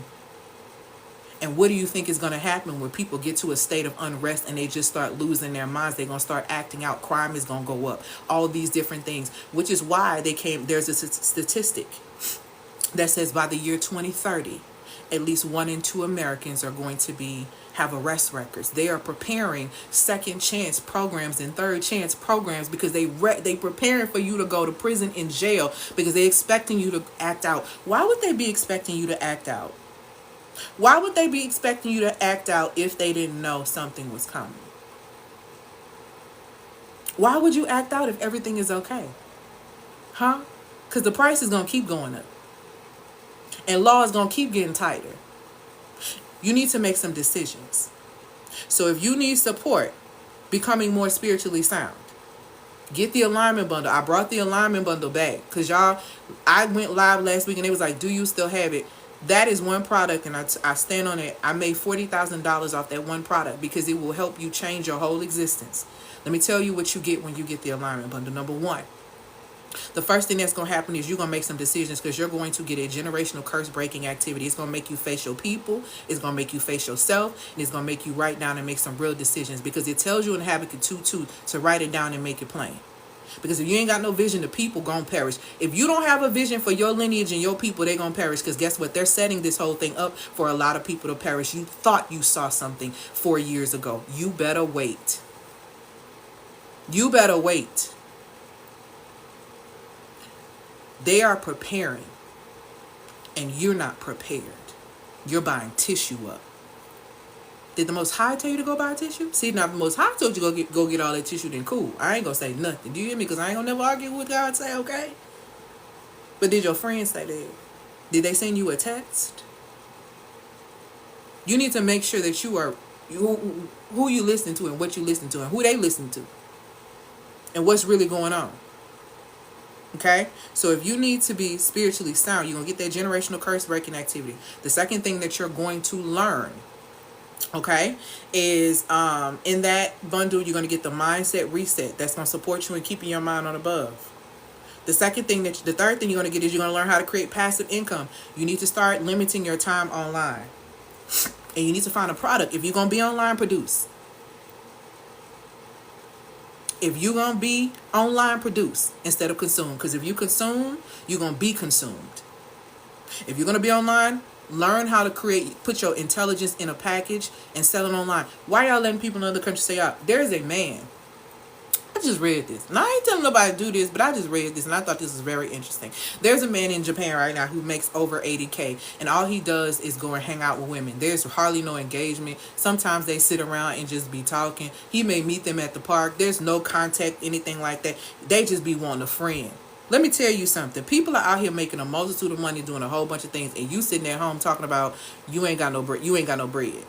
And what do you think is going to happen when people get to a state of unrest and they just start losing their minds? They're going to start acting out. Crime is going to go up. All these different things, which is why there's a statistic that says by the year 2030, at least 1 in 2 Americans are going to have arrest records. They are preparing second chance programs and third chance programs because they preparing for you to go to prison and jail because they're expecting you to act out. Why would they be expecting you to act out? Why would they be expecting you to act out if they didn't know something was coming? Why would you act out if everything is okay? Huh? Because the price is going to keep going up. And law is going to keep getting tighter. You need to make some decisions. So if you need support, becoming more spiritually sound, get the alignment bundle. I brought the alignment bundle back because y'all, I went live last week and it was like, do you still have it? That is one product and I stand on it. I made $40,000 off that one product because it will help you change your whole existence. Let me tell you what you get when you get the alignment bundle. Number one, the first thing that's going to happen is you're going to make some decisions because you're going to get a generational curse breaking activity. It's going to make you face your people. It's going to make you face yourself. And it's going to make you write down and make some real decisions because it tells you in Habakkuk 2:2 to write it down and make it plain. Because if you ain't got no vision, the people going to perish. If you don't have a vision for your lineage and your people, they're going to perish. Because guess what? They're setting this whole thing up for a lot of people to perish. You thought you saw something 4 years ago. You better wait. You better wait. They are preparing and you're not prepared. You're buying tissue up. Did the Most High tell you to go buy tissue? See, now if the Most High told you go get all that tissue, then cool. I ain't gonna say nothing. Do you hear me? Because I ain't gonna never argue with God say, okay? But did your friends say that? Did they send you a text? You need to make sure that you are who you listen to and what you listen to and who they listen to. And what's really going on. Okay, so if you need to be spiritually sound, you're going to get that generational curse breaking activity. The second thing that you're going to learn, okay, is in that bundle, you're going to get the mindset reset. That's going to support you in keeping your mind on above. The third thing you're going to get is you're going to learn how to create passive income. You need to start limiting your time online. And you need to find a product. If you're going to be online, produce. If you're going to be online, produce instead of consume. Because if you consume, you're going to be consumed. If you're going to be online, learn how to put your intelligence in a package and sell it online. Why y'all letting people in other countries say, there is a man. I just read this. And I ain't telling nobody to do this, but I just read this and I thought this was very interesting. There's a man in Japan right now who makes over $80K and all he does is go and hang out with women. There's hardly no engagement. Sometimes they sit around and just be talking. He may meet them at the park. There's no contact, anything like that. They just be wanting a friend. Let me tell you something. People are out here making a multitude of money doing a whole bunch of things and you sitting at home talking about you ain't got no bread.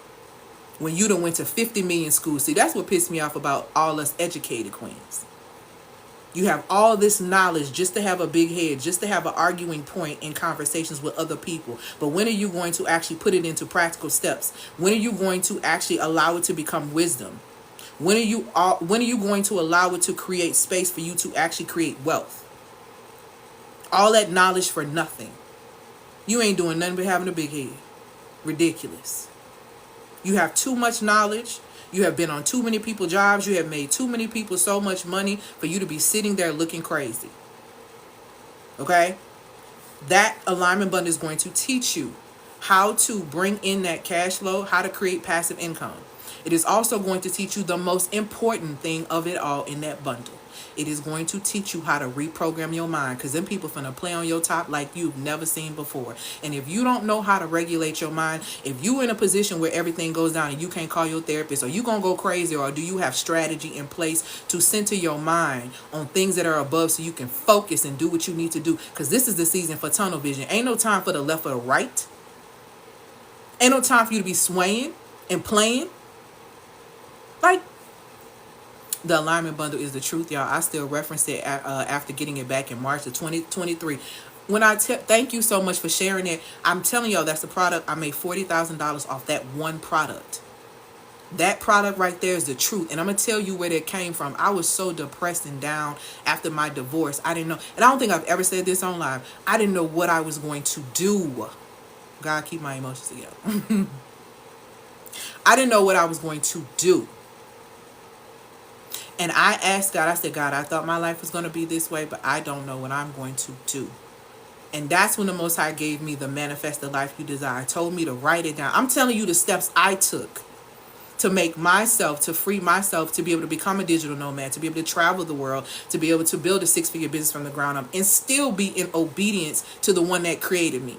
When you done went to 50 million schools. See, that's what pissed me off about all us educated queens. You have all this knowledge just to have a big head, just to have an arguing point in conversations with other people. But when are you going to actually put it into practical steps? When are you going to actually allow it to become wisdom? When are you going to allow it to create space for you to actually create wealth? All that knowledge for nothing. You ain't doing nothing but having a big head. Ridiculous. You have too much knowledge. You have been on too many people's jobs. You have made too many people so much money for you to be sitting there looking crazy. Okay? That alignment bundle is going to teach you how to bring in that cash flow, how to create passive income. It is also going to teach you the most important thing of it all in that bundle. It is going to teach you how to reprogram your mind, because then people finna play on your top like you've never seen before. And if you don't know how to regulate your mind, if you're in a position where everything goes down and you can't call your therapist, or you gonna go crazy, or do you have strategy in place to center your mind on things that are above so you can focus and do what you need to do? Because this is the season for tunnel vision. Ain't no time for the left or the right. Ain't no time for you to be swaying and playing. Like, the alignment bundle is the truth, y'all. I still reference it after getting it back in March of 2023. When thank you so much for sharing it. I'm telling y'all, that's the product. I made $40,000 off that one product. That product right there is the truth. And I'm going to tell you where that came from. I was so depressed and down after my divorce. I didn't know. And I don't think I've ever said this on live. I didn't know what I was going to do. God, keep my emotions together. I didn't know what I was going to do. And I asked God, I said, God, I thought my life was going to be this way, but I don't know what I'm going to do. And that's when the Most High gave me the Manifest the Life You Desire. Told me to write it down. I'm telling you the steps I took to make myself, to free myself, to be able to become a digital nomad, to be able to travel the world, to be able to build a 6-figure business from the ground up, and still be in obedience to the one that created me.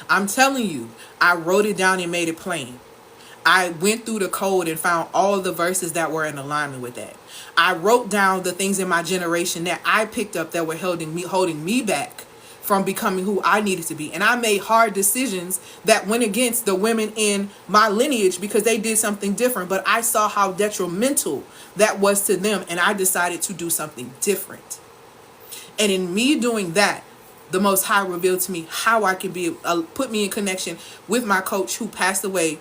I'm telling you, I wrote it down and made it plain. I went through the code and found all the verses that were in alignment with that. I wrote down the things in my generation that I picked up that were holding me back from becoming who I needed to be. And I made hard decisions that went against the women in my lineage because they did something different. But I saw how detrimental that was to them, and I decided to do something different. And in me doing that, the Most High revealed to me how I could be, put me in connection with my coach who passed away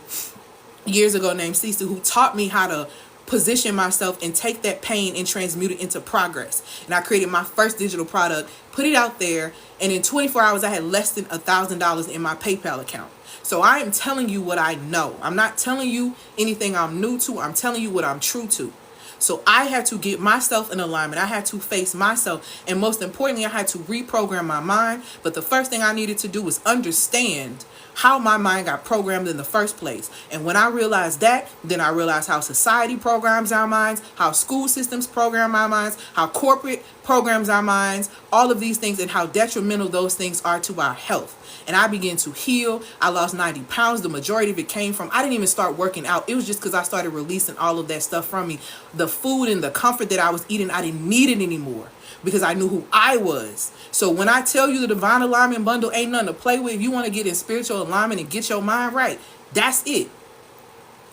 years ago, named Cecil, who taught me how to position myself and take that pain and transmute it into progress. And I created my first digital product, put it out there, and in 24 hours I had less than $1,000 in my PayPal account. So I am telling you what I know. I'm not telling you anything I'm new to. I'm telling you what I'm true to. So I had to get myself in alignment. I had to face myself. And most importantly, I had to reprogram my mind. But the first thing I needed to do was understand how my mind got programmed in the first place. And when I realized that, then I realized how society programs our minds, how school systems program our minds, how corporate programs our minds, all of these things, and how detrimental those things are to our health. And I began to heal. I lost 90 pounds. The majority of it came from, I didn't even start working out. It was just because I started releasing all of that stuff from me. The food and the comfort that I was eating, I didn't need it anymore because I knew who I was. So when I tell you the Divine Alignment Bundle ain't nothing to play with, if you want to get in spiritual alignment and get your mind right, that's it.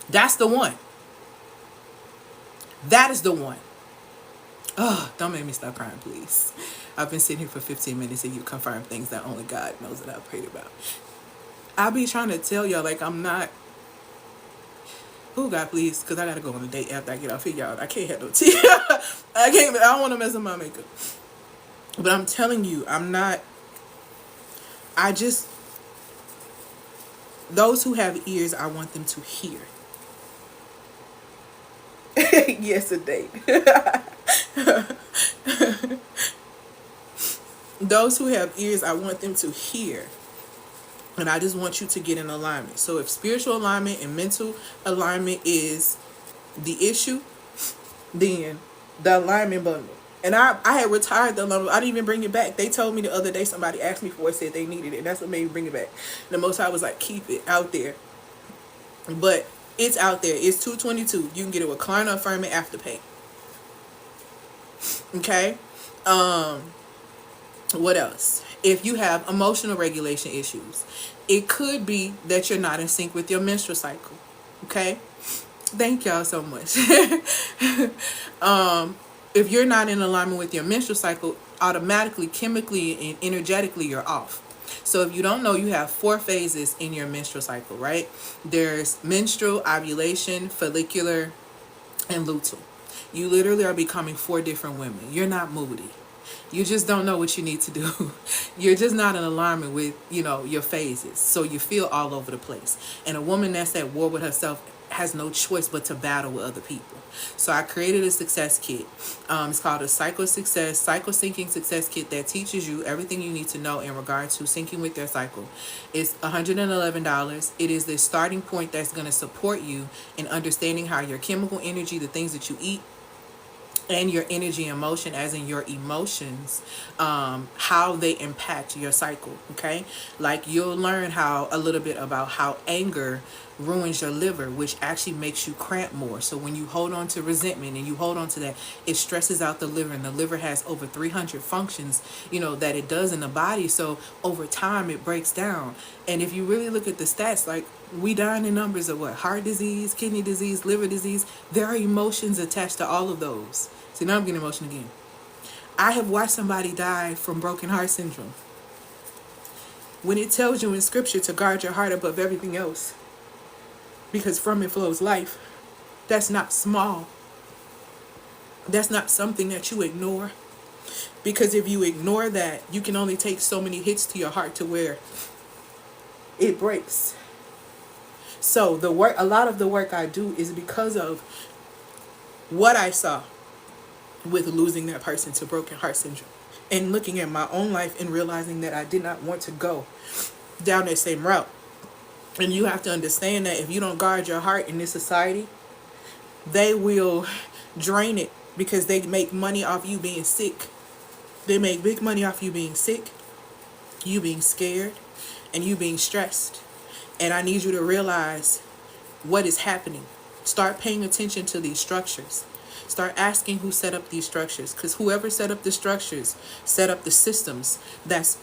That's the one. That is the one. Oh, don't make me stop crying, please. I've been sitting here for 15 minutes and you confirm things that only God knows that I've prayed about. I'll be trying to tell y'all, like, I'm not. Oh, God, please, because I got to go on a date after I get off here, y'all. I can't have no tea. I don't want to mess up my makeup. But I'm telling you, I'm not. Those who have ears, I want them to hear. Yes, a date. Those who have ears, I want them to hear. And I just want you to get in alignment. So if spiritual alignment and mental alignment is the issue, then the alignment bundle. And I had retired the alignment. I didn't even bring it back. They told me the other day, somebody asked me for it, said they needed it. And that's what made me bring it back. The Most High was like, keep it out there. But it's out there. It's $222. You can get a recliner affirming afterpay. Okay? What else? If you have emotional regulation issues, it could be that you're not in sync with your menstrual cycle. Okay? Thank y'all so much. If you're not in alignment with your menstrual cycle, automatically, chemically, and energetically, you're off. So if you don't know, you have 4 phases in your menstrual cycle, right? There's menstrual, ovulation, follicular, and luteal. You literally are becoming 4 different women. You're not moody. You just don't know what you need to do. You're just not in alignment with, your phases. So you feel all over the place. And a woman that's at war with herself has no choice but to battle with other people. So I created a success kit. It's called a Psycho Syncing Success Kit that teaches you everything you need to know in regard to syncing with your cycle. It's $111. It is the starting point that's going to support you in understanding how your chemical energy, the things that you eat, and your energy and motion, as in your emotions, how they impact your cycle. Okay, like you'll learn how a little bit about how anger ruins your liver, which actually makes you cramp more. So when you hold on to resentment and you hold on to that, it stresses out the liver, and the liver has over 300 functions that it does in the body. So over time it breaks down. And if you really look at the stats, like, we dying in numbers of what? Heart disease, kidney disease, liver disease. There are emotions attached to all of those. See, now I'm getting emotional again. I have watched somebody die from broken heart syndrome. When it tells you in scripture to guard your heart above everything else, because from it flows life, that's not small. That's not something that you ignore. Because if you ignore that, you can only take so many hits to your heart to where it breaks. So a lot of the work I do is because of what I saw with losing that person to broken heart syndrome, and looking at my own life and realizing that I did not want to go down that same route. And you have to understand that if you don't guard your heart in this society, they will drain it, because they make money off you being sick. They make big money off you being sick, you being scared, and you being stressed. And I need you to realize what is happening. Start paying attention to these structures. Start asking who set up these structures, because whoever set up the structures set up the systems that's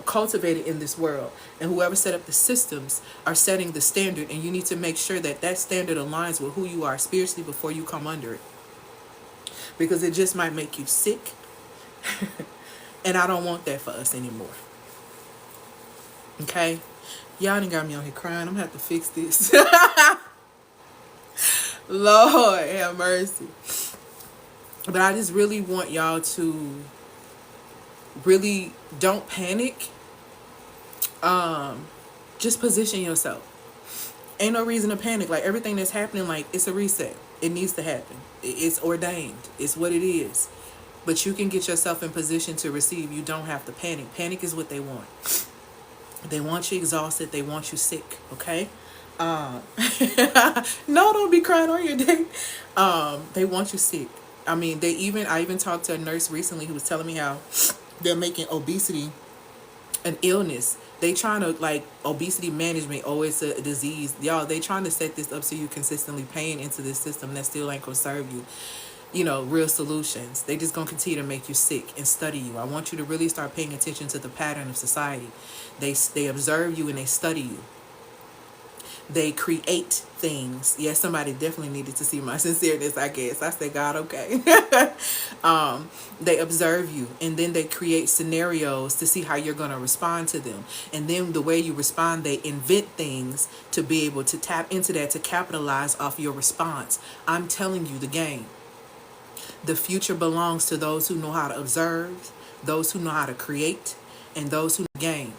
cultivated in this world. And whoever set up the systems are setting the standard, and you need to make sure that that standard aligns with who you are spiritually before you come under it, because it just might make you sick. And I don't want that for us anymore. Okay, y'all done got me on here crying. I'm gonna have to fix this. Lord have mercy. But I just really want y'all to really don't panic. Just position yourself. Ain't no reason to panic. Like, everything that's happening, like, it's a reset. It needs to happen. It's ordained. It's what it is. But you can get yourself in position to receive. You don't have to panic. Panic is what they want. They want you exhausted. They want you sick. Okay? No, don't be crying on your day. They want you sick. I mean, I even talked to a nurse recently who was telling me how they're making obesity an illness. They trying to, like, obesity management, it's a disease. Y'all, they trying to set this up so you consistently paying into this system that still ain't gonna serve you, real solutions. They just gonna continue to make you sick and study you. I want you to really start paying attention to the pattern of society. They observe you and they study you. They create things. Yes, somebody definitely needed to see my sincereness, I guess. I said, God, okay. They observe you, and then they create scenarios to see how you're going to respond to them. And then the way you respond, they invent things to be able to tap into that, to capitalize off your response. I'm telling you the game. The future belongs to those who know how to observe, those who know how to create, and those who game.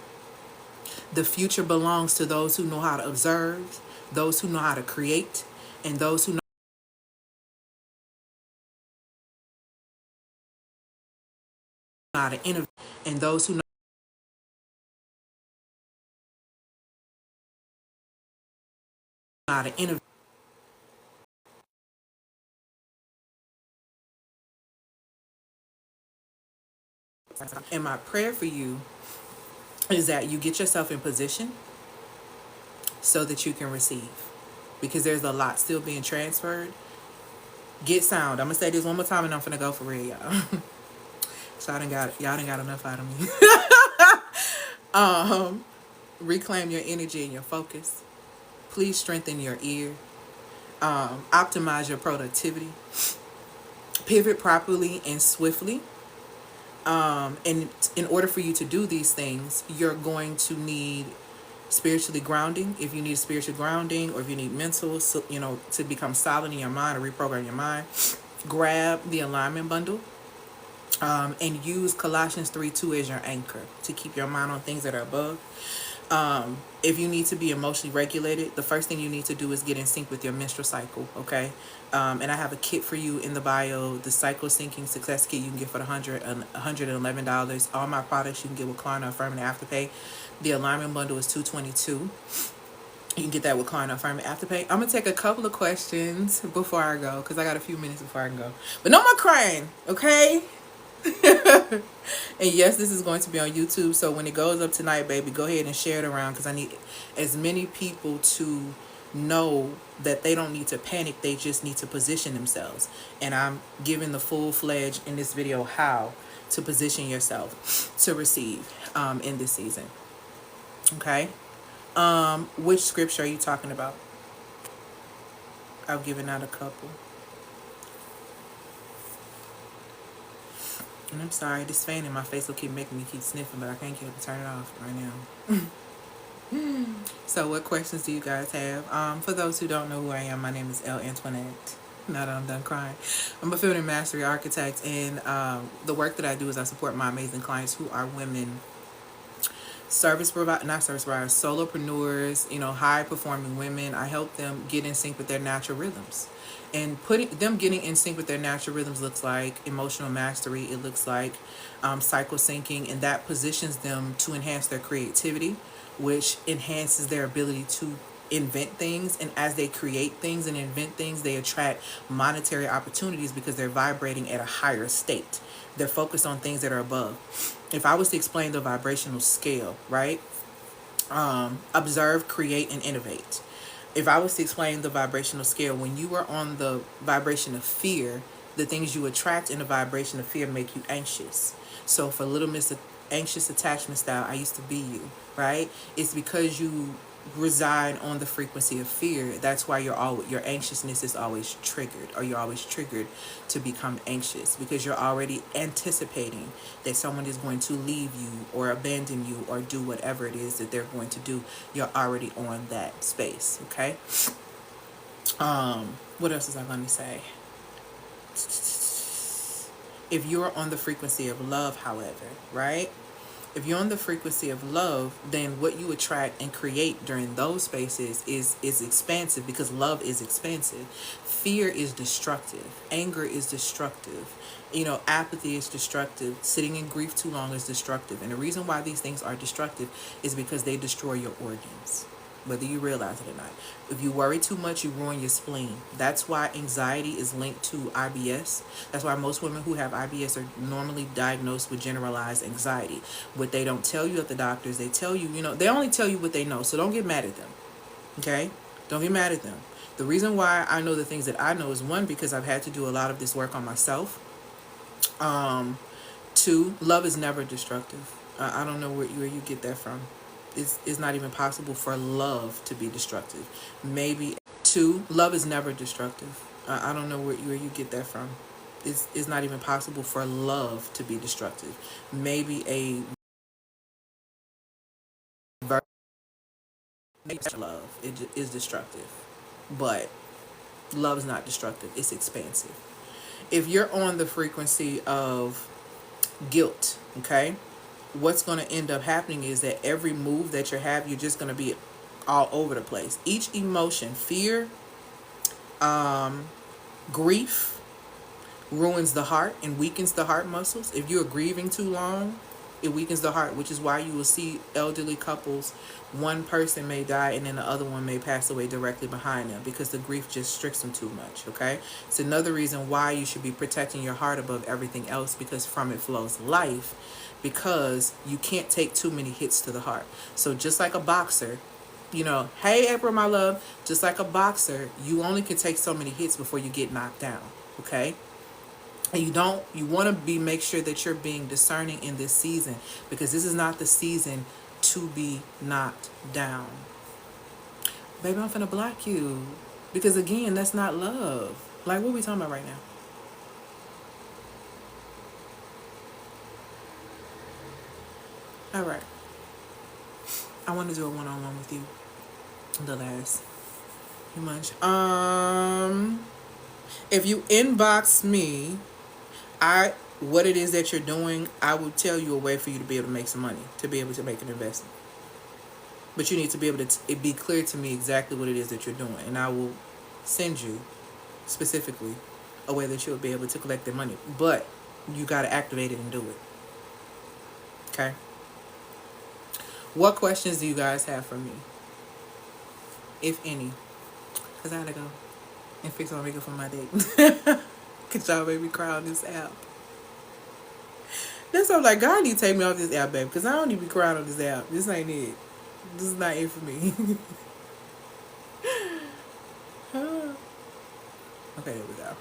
The future belongs to those who know how to observe, those who know how to create, and those who know how to innovate, and those who know how to innovate. And my prayer for you is that you get yourself in position so that you can receive, because there's a lot still being transferred. Get sound. I'm gonna say this one more time and I'm gonna go for real, y'all. So y'all done got enough out of me. Reclaim your energy and your focus. Please strengthen your ear. Optimize your productivity. Pivot properly and swiftly. And in order for you to do these things, you're going to need spiritually grounding. If you need spiritual grounding, or if you need mental, to become solid in your mind or reprogram your mind, grab the alignment bundle. And use Colossians 3:2 as your anchor to keep your mind on things that are above. If you need to be emotionally regulated, the first thing you need to do is get in sync with your menstrual cycle, okay? And I have a kit for you in the bio, the Cycle Syncing Success Kit you can get for the $111. All my products you can get with Klarna, Affirm, and Afterpay. The Alignment Bundle is $222. You can get that with Klarna, Affirm, and Afterpay. I'm going to take a couple of questions before I go, because I got a few minutes before I can go. But no more crying, okay? And yes, this is going to be on YouTube, so when it goes up tonight, baby, go ahead and share it around, because I need as many people to know that they don't need to panic, they just need to position themselves. And I'm giving the full-fledged in this video how to position yourself to receive in this season. Okay? Which scripture are you talking about? I've given out a couple. And I'm sorry, this fan in my face will keep making me keep sniffing, but I can't get it to turn it off right now. So what questions do you guys have? For those who don't know who I am, my name is L. Antoinette. Now that I'm done crying. I'm a feminine mastery architect, and the work that I do is I support my amazing clients who are women solopreneurs, high performing women. I help them get in sync with their natural rhythms. And putting them getting in sync with their natural rhythms looks like emotional mastery. It looks like cycle syncing, and that positions them to enhance their creativity, which enhances their ability to invent things. And as they create things and invent things, they attract monetary opportunities because they're vibrating at a higher state. They're focused on things that are above. If I was to explain the vibrational scale, right? Observe, create, and innovate. If I was to explain the vibrational scale, when you are on the vibration of fear, the things you attract in the vibration of fear make you anxious. So for Little Miss Anxious Attachment Style, I used to be you, right? It's because you reside on the frequency of fear. That's why your anxiousness is always triggered, or you're always triggered to become anxious, because you're already anticipating that someone is going to leave you or abandon you or do whatever it is that they're going to do. You're already on that space. Okay. What else is I going to say? If you're on the frequency of love, however, right? If you're on the frequency of love, then what you attract and create during those spaces is expansive, because love is expansive. Fear is destructive. Anger is destructive. Apathy is destructive. Sitting in grief too long is destructive. And the reason why these things are destructive is because they destroy your organs, whether you realize it or not. If you worry too much, you ruin your spleen. That's why anxiety is linked to IBS. That's why most women who have IBS are normally diagnosed with generalized anxiety. What they don't tell you at the doctors, they tell you, they only tell you what they know. So don't get mad at them. Okay? Don't get mad at them. The reason why I know the things that I know is, one, because I've had to do a lot of this work on myself. Two, love is never destructive. I don't know where you get that from. It's not even possible for love to be destructive. Maybe. Two, love is never destructive. I don't know where you get that from. It's not even possible for love to be destructive. Maybe a love is destructive, but love is not destructive. It's expansive. If you're on the frequency of guilt, okay, what's going to end up happening is that every move that you have, you're just going to be all over the place. Each emotion, fear, grief, ruins the heart and weakens the heart muscles. If you're grieving too long, it weakens the heart, which is why you will see elderly couples, one person may die and then the other one may pass away directly behind them, because the grief just stricks them too much. Okay, it's another reason why you should be protecting your heart above everything else, because from it flows life, because you can't take too many hits to the heart. So just like a boxer, hey April, my love, just like a boxer, you only can take so many hits before you get knocked down. Okay. And you want to make sure that you're being discerning in this season, because this is not the season to be knocked down. Baby, I'm finna block you, because again, that's not love. Like, what are we talking about right now? All right. I want to do a one-on-one with you. The last few months. If you inbox me, what it is that you're doing, I will tell you a way for you to be able to make some money, to be able to make an investment. But you need to be able to it be clear to me exactly what it is that you're doing, and I will send you specifically a way that you'll be able to collect the money. But you got to activate it and do it. Okay? What questions do you guys have for me, if any? Because I got to go and fix my makeup for my date. Because y'all made me cry on this app. That's why I'm like, God need to take me off this app, baby. Because I don't need to be crying on this app. This ain't it. This is not it for me. Okay, there we go.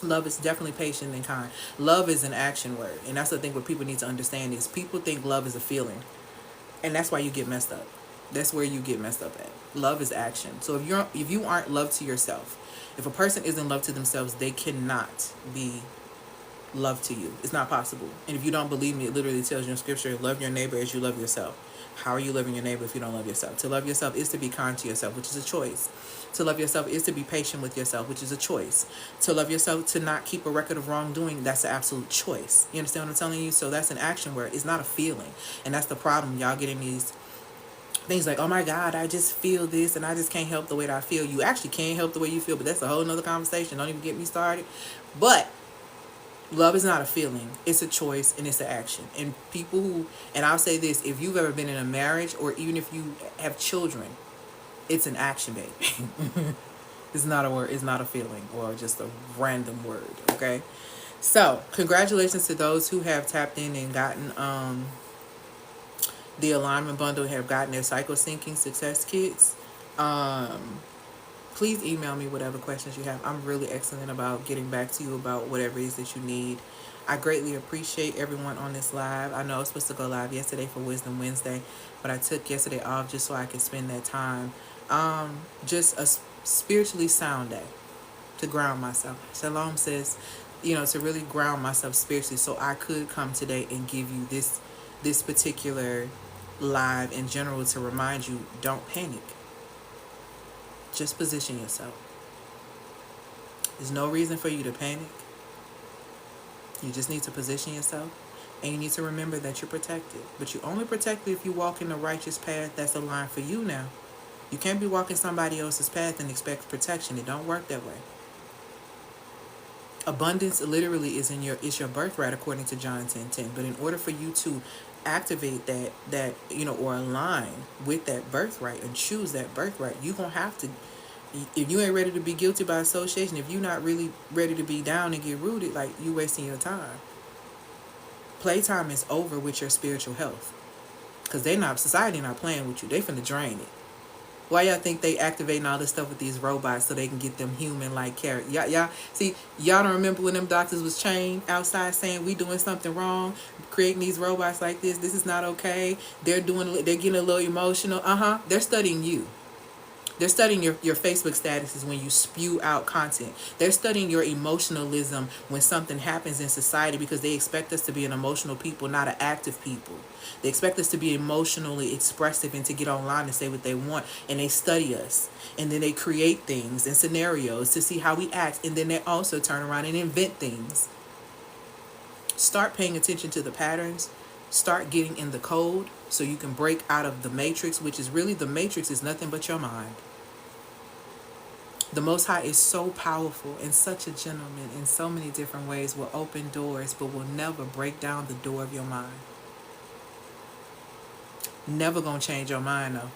Love is definitely patient and kind. Love is an action word. And that's the thing what people need to understand is people think love is a feeling. And that's why you get messed up. That's where you get messed up at. Love is action. So if you aren't loved to yourself, if a person isn't loved to themselves, they cannot be loved to you. It's not possible. And if you don't believe me, it literally tells you in scripture, love your neighbor as you love yourself. How are you loving your neighbor if you don't love yourself? To love yourself is to be kind to yourself, which is a choice. To love yourself is to be patient with yourself, which is a choice. To love yourself, to not keep a record of wrongdoing, that's an absolute choice. You understand what I'm telling you? So that's an action word. It's not a feeling. And that's the problem. Y'all getting these things like, oh my God, I just feel this and I just can't help the way that I feel. You actually can't help the way you feel, but that's a whole nother conversation. Don't even get me started. But love is not a feeling. It's a choice and it's an action. And people who, and I'll say this, if you've ever been in a marriage or even if you have children, it's an action, baby. It's not a word. It's not a feeling or just a random word. Okay. So congratulations to those who have tapped in and gotten the alignment bundle, have gotten their cycle syncing success kits. Please email me whatever questions you have. I'm really excellent about getting back to you about whatever it is that you need. I greatly appreciate everyone on this live. I know I was supposed to go live yesterday for Wisdom Wednesday, but I took yesterday off just so I could spend that time. Just a spiritually sound day to ground myself. Shalom says, to really ground myself spiritually so I could come today and give you this particular live in general to remind you, don't panic. Just position yourself. There's no reason for you to panic. You just need to position yourself. And you need to remember that you're protected. But you're only protected if you walk in the righteous path that's aligned for you now. You can't be walking somebody else's path and expect protection. It don't work that way. Abundance literally is your birthright according to John 10:10. But in order for you to activate that or align with that birthright and choose that birthright, you're gonna have to, if you ain't ready to be guilty by association, if you're not really ready to be down and get rooted, like, you wasting your time. Playtime is over with your spiritual health, because society not playing with you. They finna drain it. Why y'all think they activating all this stuff with these robots so they can get them human-like character? Y'all don't remember when them doctors was chained outside saying we doing something wrong, creating these robots like this. This is not okay. They're getting a little emotional. They're studying you. They're studying your Facebook statuses when you spew out content. They're studying your emotionalism when something happens in society, because they expect us to be an emotional people, not an active people. They expect us to be emotionally expressive and to get online and say what they want. And they study us. And then they create things and scenarios to see how we act. And then they also turn around and invent things. Start paying attention to the patterns. Start getting in the code so you can break out of the matrix, which is really, the matrix is nothing but your mind. The Most High is so powerful and such a gentleman in so many different ways, will open doors but will never break down the door of your mind. Never gonna change your mind though.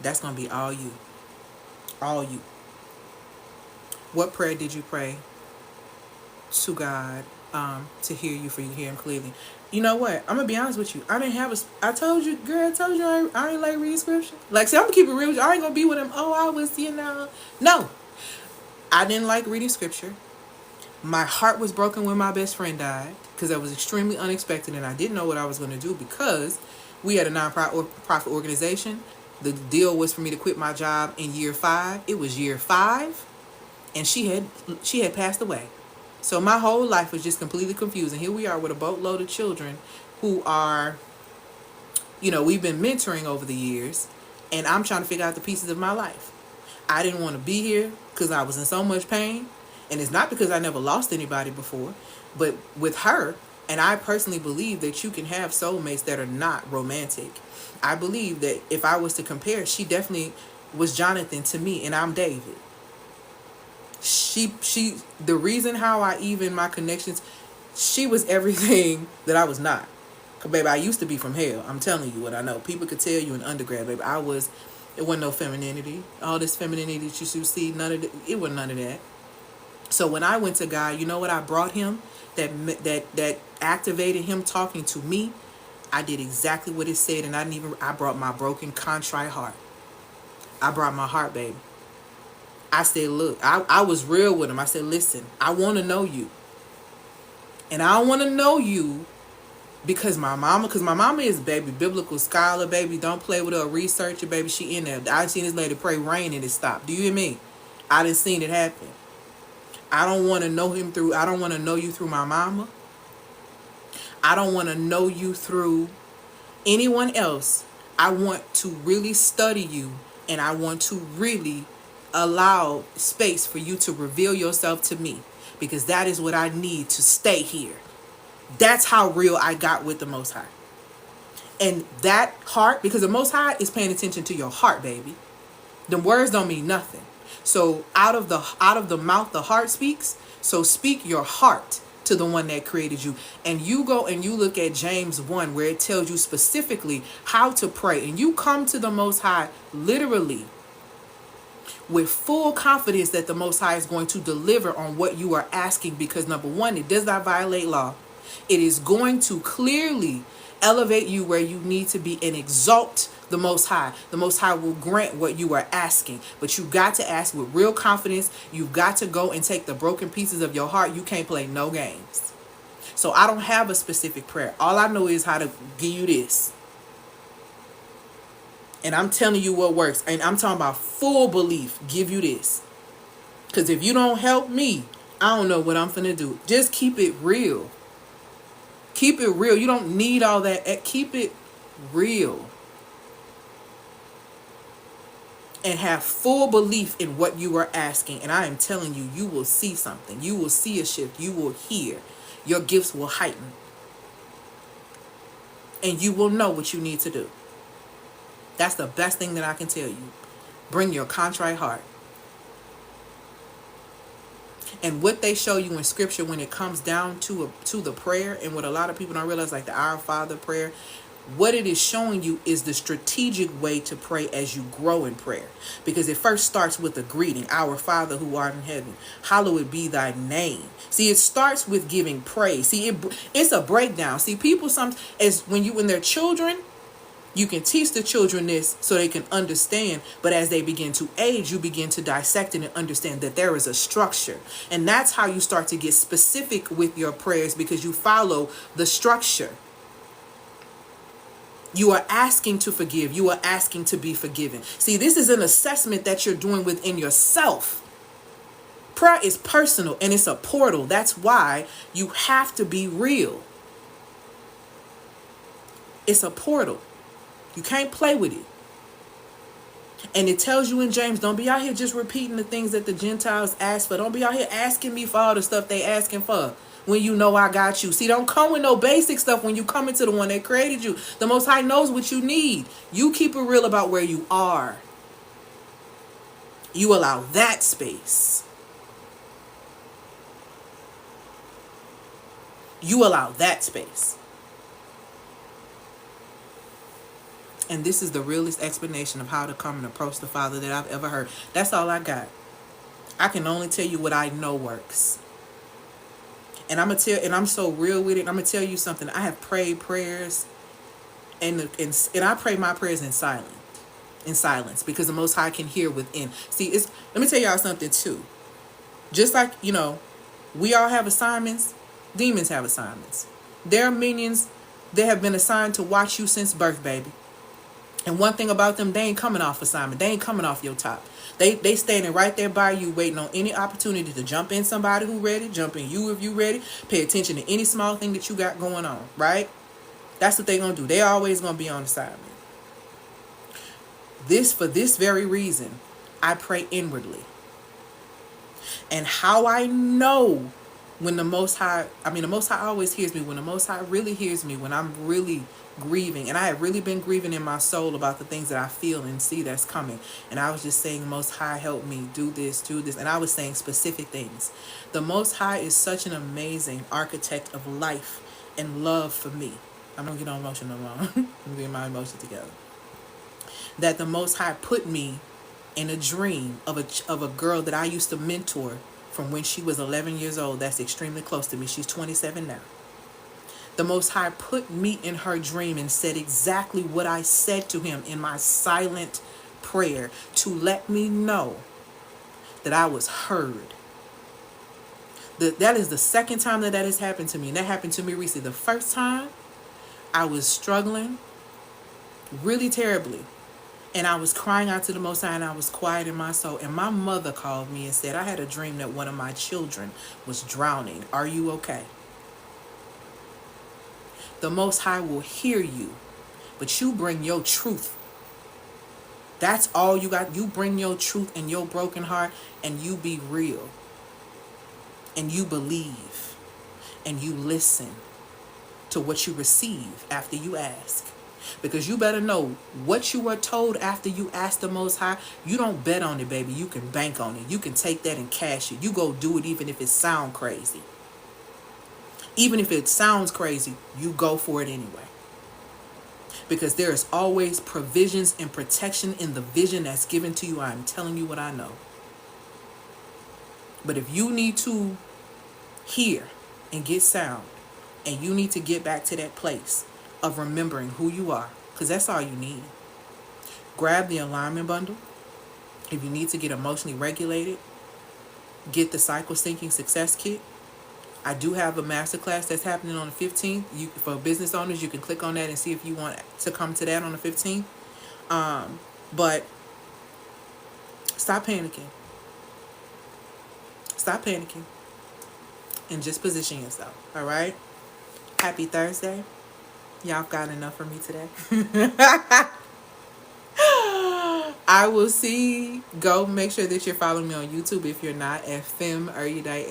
That's gonna be all you. All you. What prayer did you pray to God to hear you, for you to hear him clearly? You know what? I'm gonna be honest with you. I told you, girl. I told you I ain't like reading scripture. Like, see, I'm gonna keep it real with you. I ain't gonna be with him. Oh, I was, No, I didn't like reading scripture. My heart was broken when my best friend died, because that was extremely unexpected, and I didn't know what I was gonna do, because we had a non-profit organization. The deal was for me to quit my job in year 5. It was year 5, and she had passed away. So my whole life was just completely confused. And here we are with a boatload of children who are, we've been mentoring over the years. And I'm trying to figure out the pieces of my life. I didn't want to be here because I was in so much pain. And it's not because I never lost anybody before. But with her, and I personally believe that you can have soulmates that are not romantic. I believe that if I was to compare, she definitely was Jonathan to me, and I'm David. The reason how I even my connections, she was everything that I was not. Cause baby, I used to be from hell. I'm telling you what I know. People could tell you in undergrad, baby. It wasn't no femininity. All this femininity that you should see, it wasn't none of that. So when I went to God, you know what I brought him that activated him talking to me? I did exactly what it said, and I brought my broken, contrite heart. I brought my heart, baby. I said, look, I was real with him. I said, listen, I want to know you. And I don't want to know you because my mama is, baby, biblical scholar, baby. Don't play with her, researcher, baby. She in there. I seen this lady pray rain and it stopped. Do you hear me? I done seen it happen. I don't want to know him through, I don't want to know you through my mama. I don't want to know you through anyone else. I want to really study you, and I want to really allow space for you to reveal yourself to me, because that is what I need to stay here. That's how real I got with the Most High. And that heart, because the Most High is paying attention to your heart, baby. The words don't mean nothing. So out of the mouth the heart speaks. So speak your heart to the one that created you. And you go and you look at James 1, where it tells you specifically how to pray. And you come to the Most High literally with full confidence that the Most High is going to deliver on what you are asking, because number one, it does not violate law. It is going to clearly elevate you where you need to be and exalt the Most High. The Most High will grant what you are asking, but you got to ask with real confidence. You've got to go and take the broken pieces of your heart. You can't play no games. So I don't have a specific prayer. All I know is how to give you this. And I'm telling you what works. And I'm talking about full belief. Give you this. Because if you don't help me, I don't know what I'm finna do. Just keep it real. Keep it real. You don't need all that. Keep it real. And have full belief in what you are asking. And I am telling you, you will see something. You will see a shift. You will hear. Your gifts will heighten. And you will know what you need to do. That's the best thing that I can tell you. Bring your contrite heart. And what they show you in scripture when it comes down to the prayer, and what a lot of people don't realize, like the Our Father prayer, what it is showing you is the strategic way to pray as you grow in prayer. Because it first starts with a greeting. Our Father who art in heaven, hallowed be thy name. See, it starts with giving praise. See, it's a breakdown. See, people as when they're children, you can teach the children this so they can understand. But as they begin to age, you begin to dissect it and understand that there is a structure. And that's how you start to get specific with your prayers, because you follow the structure. You are asking to forgive. You are asking to be forgiven. See, this is an assessment that you're doing within yourself. Prayer is personal and it's a portal. That's why you have to be real. It's a portal. You can't play with it. And it tells you in James, don't be out here just repeating the things that the Gentiles ask for. Don't be out here asking me for all the stuff they asking for when you know I got you. See, don't come with no basic stuff when you come into the one that created you. The Most High knows what you need. You keep it real about where you are. You allow that space. You allow that space. And this is the realest explanation of how to come and approach the Father that I've ever heard. That's all I got. I can only tell you what I know works. And I'm so real with it. I'm gonna tell you something. I have prayed prayers, and I pray my prayers in silence, because the Most High can hear within. See, let me tell y'all something too. Just like, we all have assignments. Demons have assignments. Their minions, they have been assigned to watch you since birth, baby. And one thing about them, they ain't coming off assignment. They ain't coming off your top. They standing right there by you, waiting on any opportunity to jump in somebody who ready, jump in you if you ready. Pay attention to any small thing that you got going on, right? That's what they gonna do. They always gonna be on assignment. For this very reason, I pray inwardly. And how I know When the Most High, the Most High always hears me. When the Most High really hears me, when I'm really grieving, and I had really been grieving in my soul about the things that I feel and see that's coming, and I was just saying, Most High, help me do this, and I was saying specific things. The Most High is such an amazing architect of life and love for me. I'm gonna get on emotion no more. I'm getting my emotions together. That the Most High put me in a dream of a girl that I used to mentor from when she was 11 years old. That's extremely close to me. She's 27 now. The Most High put me in her dream and said exactly what I said to him in my silent prayer to let me know that I was heard. That is the second time that has happened to me. And that happened to me recently. The first time, I was struggling really terribly. And I was crying out to the Most High, and I was quiet in my soul. And my mother called me and said, I had a dream that one of my children was drowning. Are you okay? The Most High will hear you, but you bring your truth. That's all you got. You bring your truth and your broken heart, and you be real. And you believe. And you listen to what you receive after you ask. Because you better know what you were told after you ask the Most High. You don't bet on it, baby. You can bank on it. You can take that and cash it. You go do it even if it sounds crazy. Even if it sounds crazy, you go for it anyway. Because there is always provisions and protection in the vision that's given to you. I'm telling you what I know. But if you need to hear and get sound, and you need to get back to that place of remembering who you are, because that's all you need. Grab the alignment bundle. If you need to get emotionally regulated, get the cycle syncing success kit. I do have a masterclass that's happening on the 15th. For business owners, you can click on that and see if you want to come to that on the 15th. But stop panicking. Stop panicking. And just position yourself. All right? Happy Thursday. Y'all got enough for me today. I will see. Go make sure that you're following me on YouTube if you're not at Fem Erudite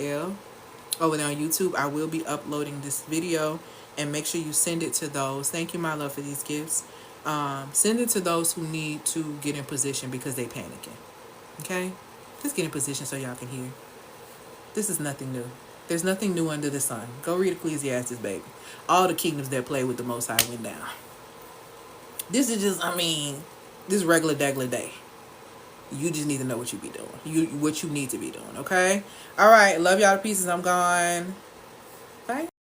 over there on YouTube. I will be uploading this video, and make sure you send it to those. Thank you, my love, for these gifts. Send it to those who need to get in position because they panicking. Okay? Just get in position so y'all can hear. This is nothing new. There's nothing new under the sun. Go read Ecclesiastes, baby. All the kingdoms that play with the Most High went down. This is just, this regular day. You just need to know what you be doing. What you need to be doing, okay? All right. Love y'all to pieces. I'm gone. Bye.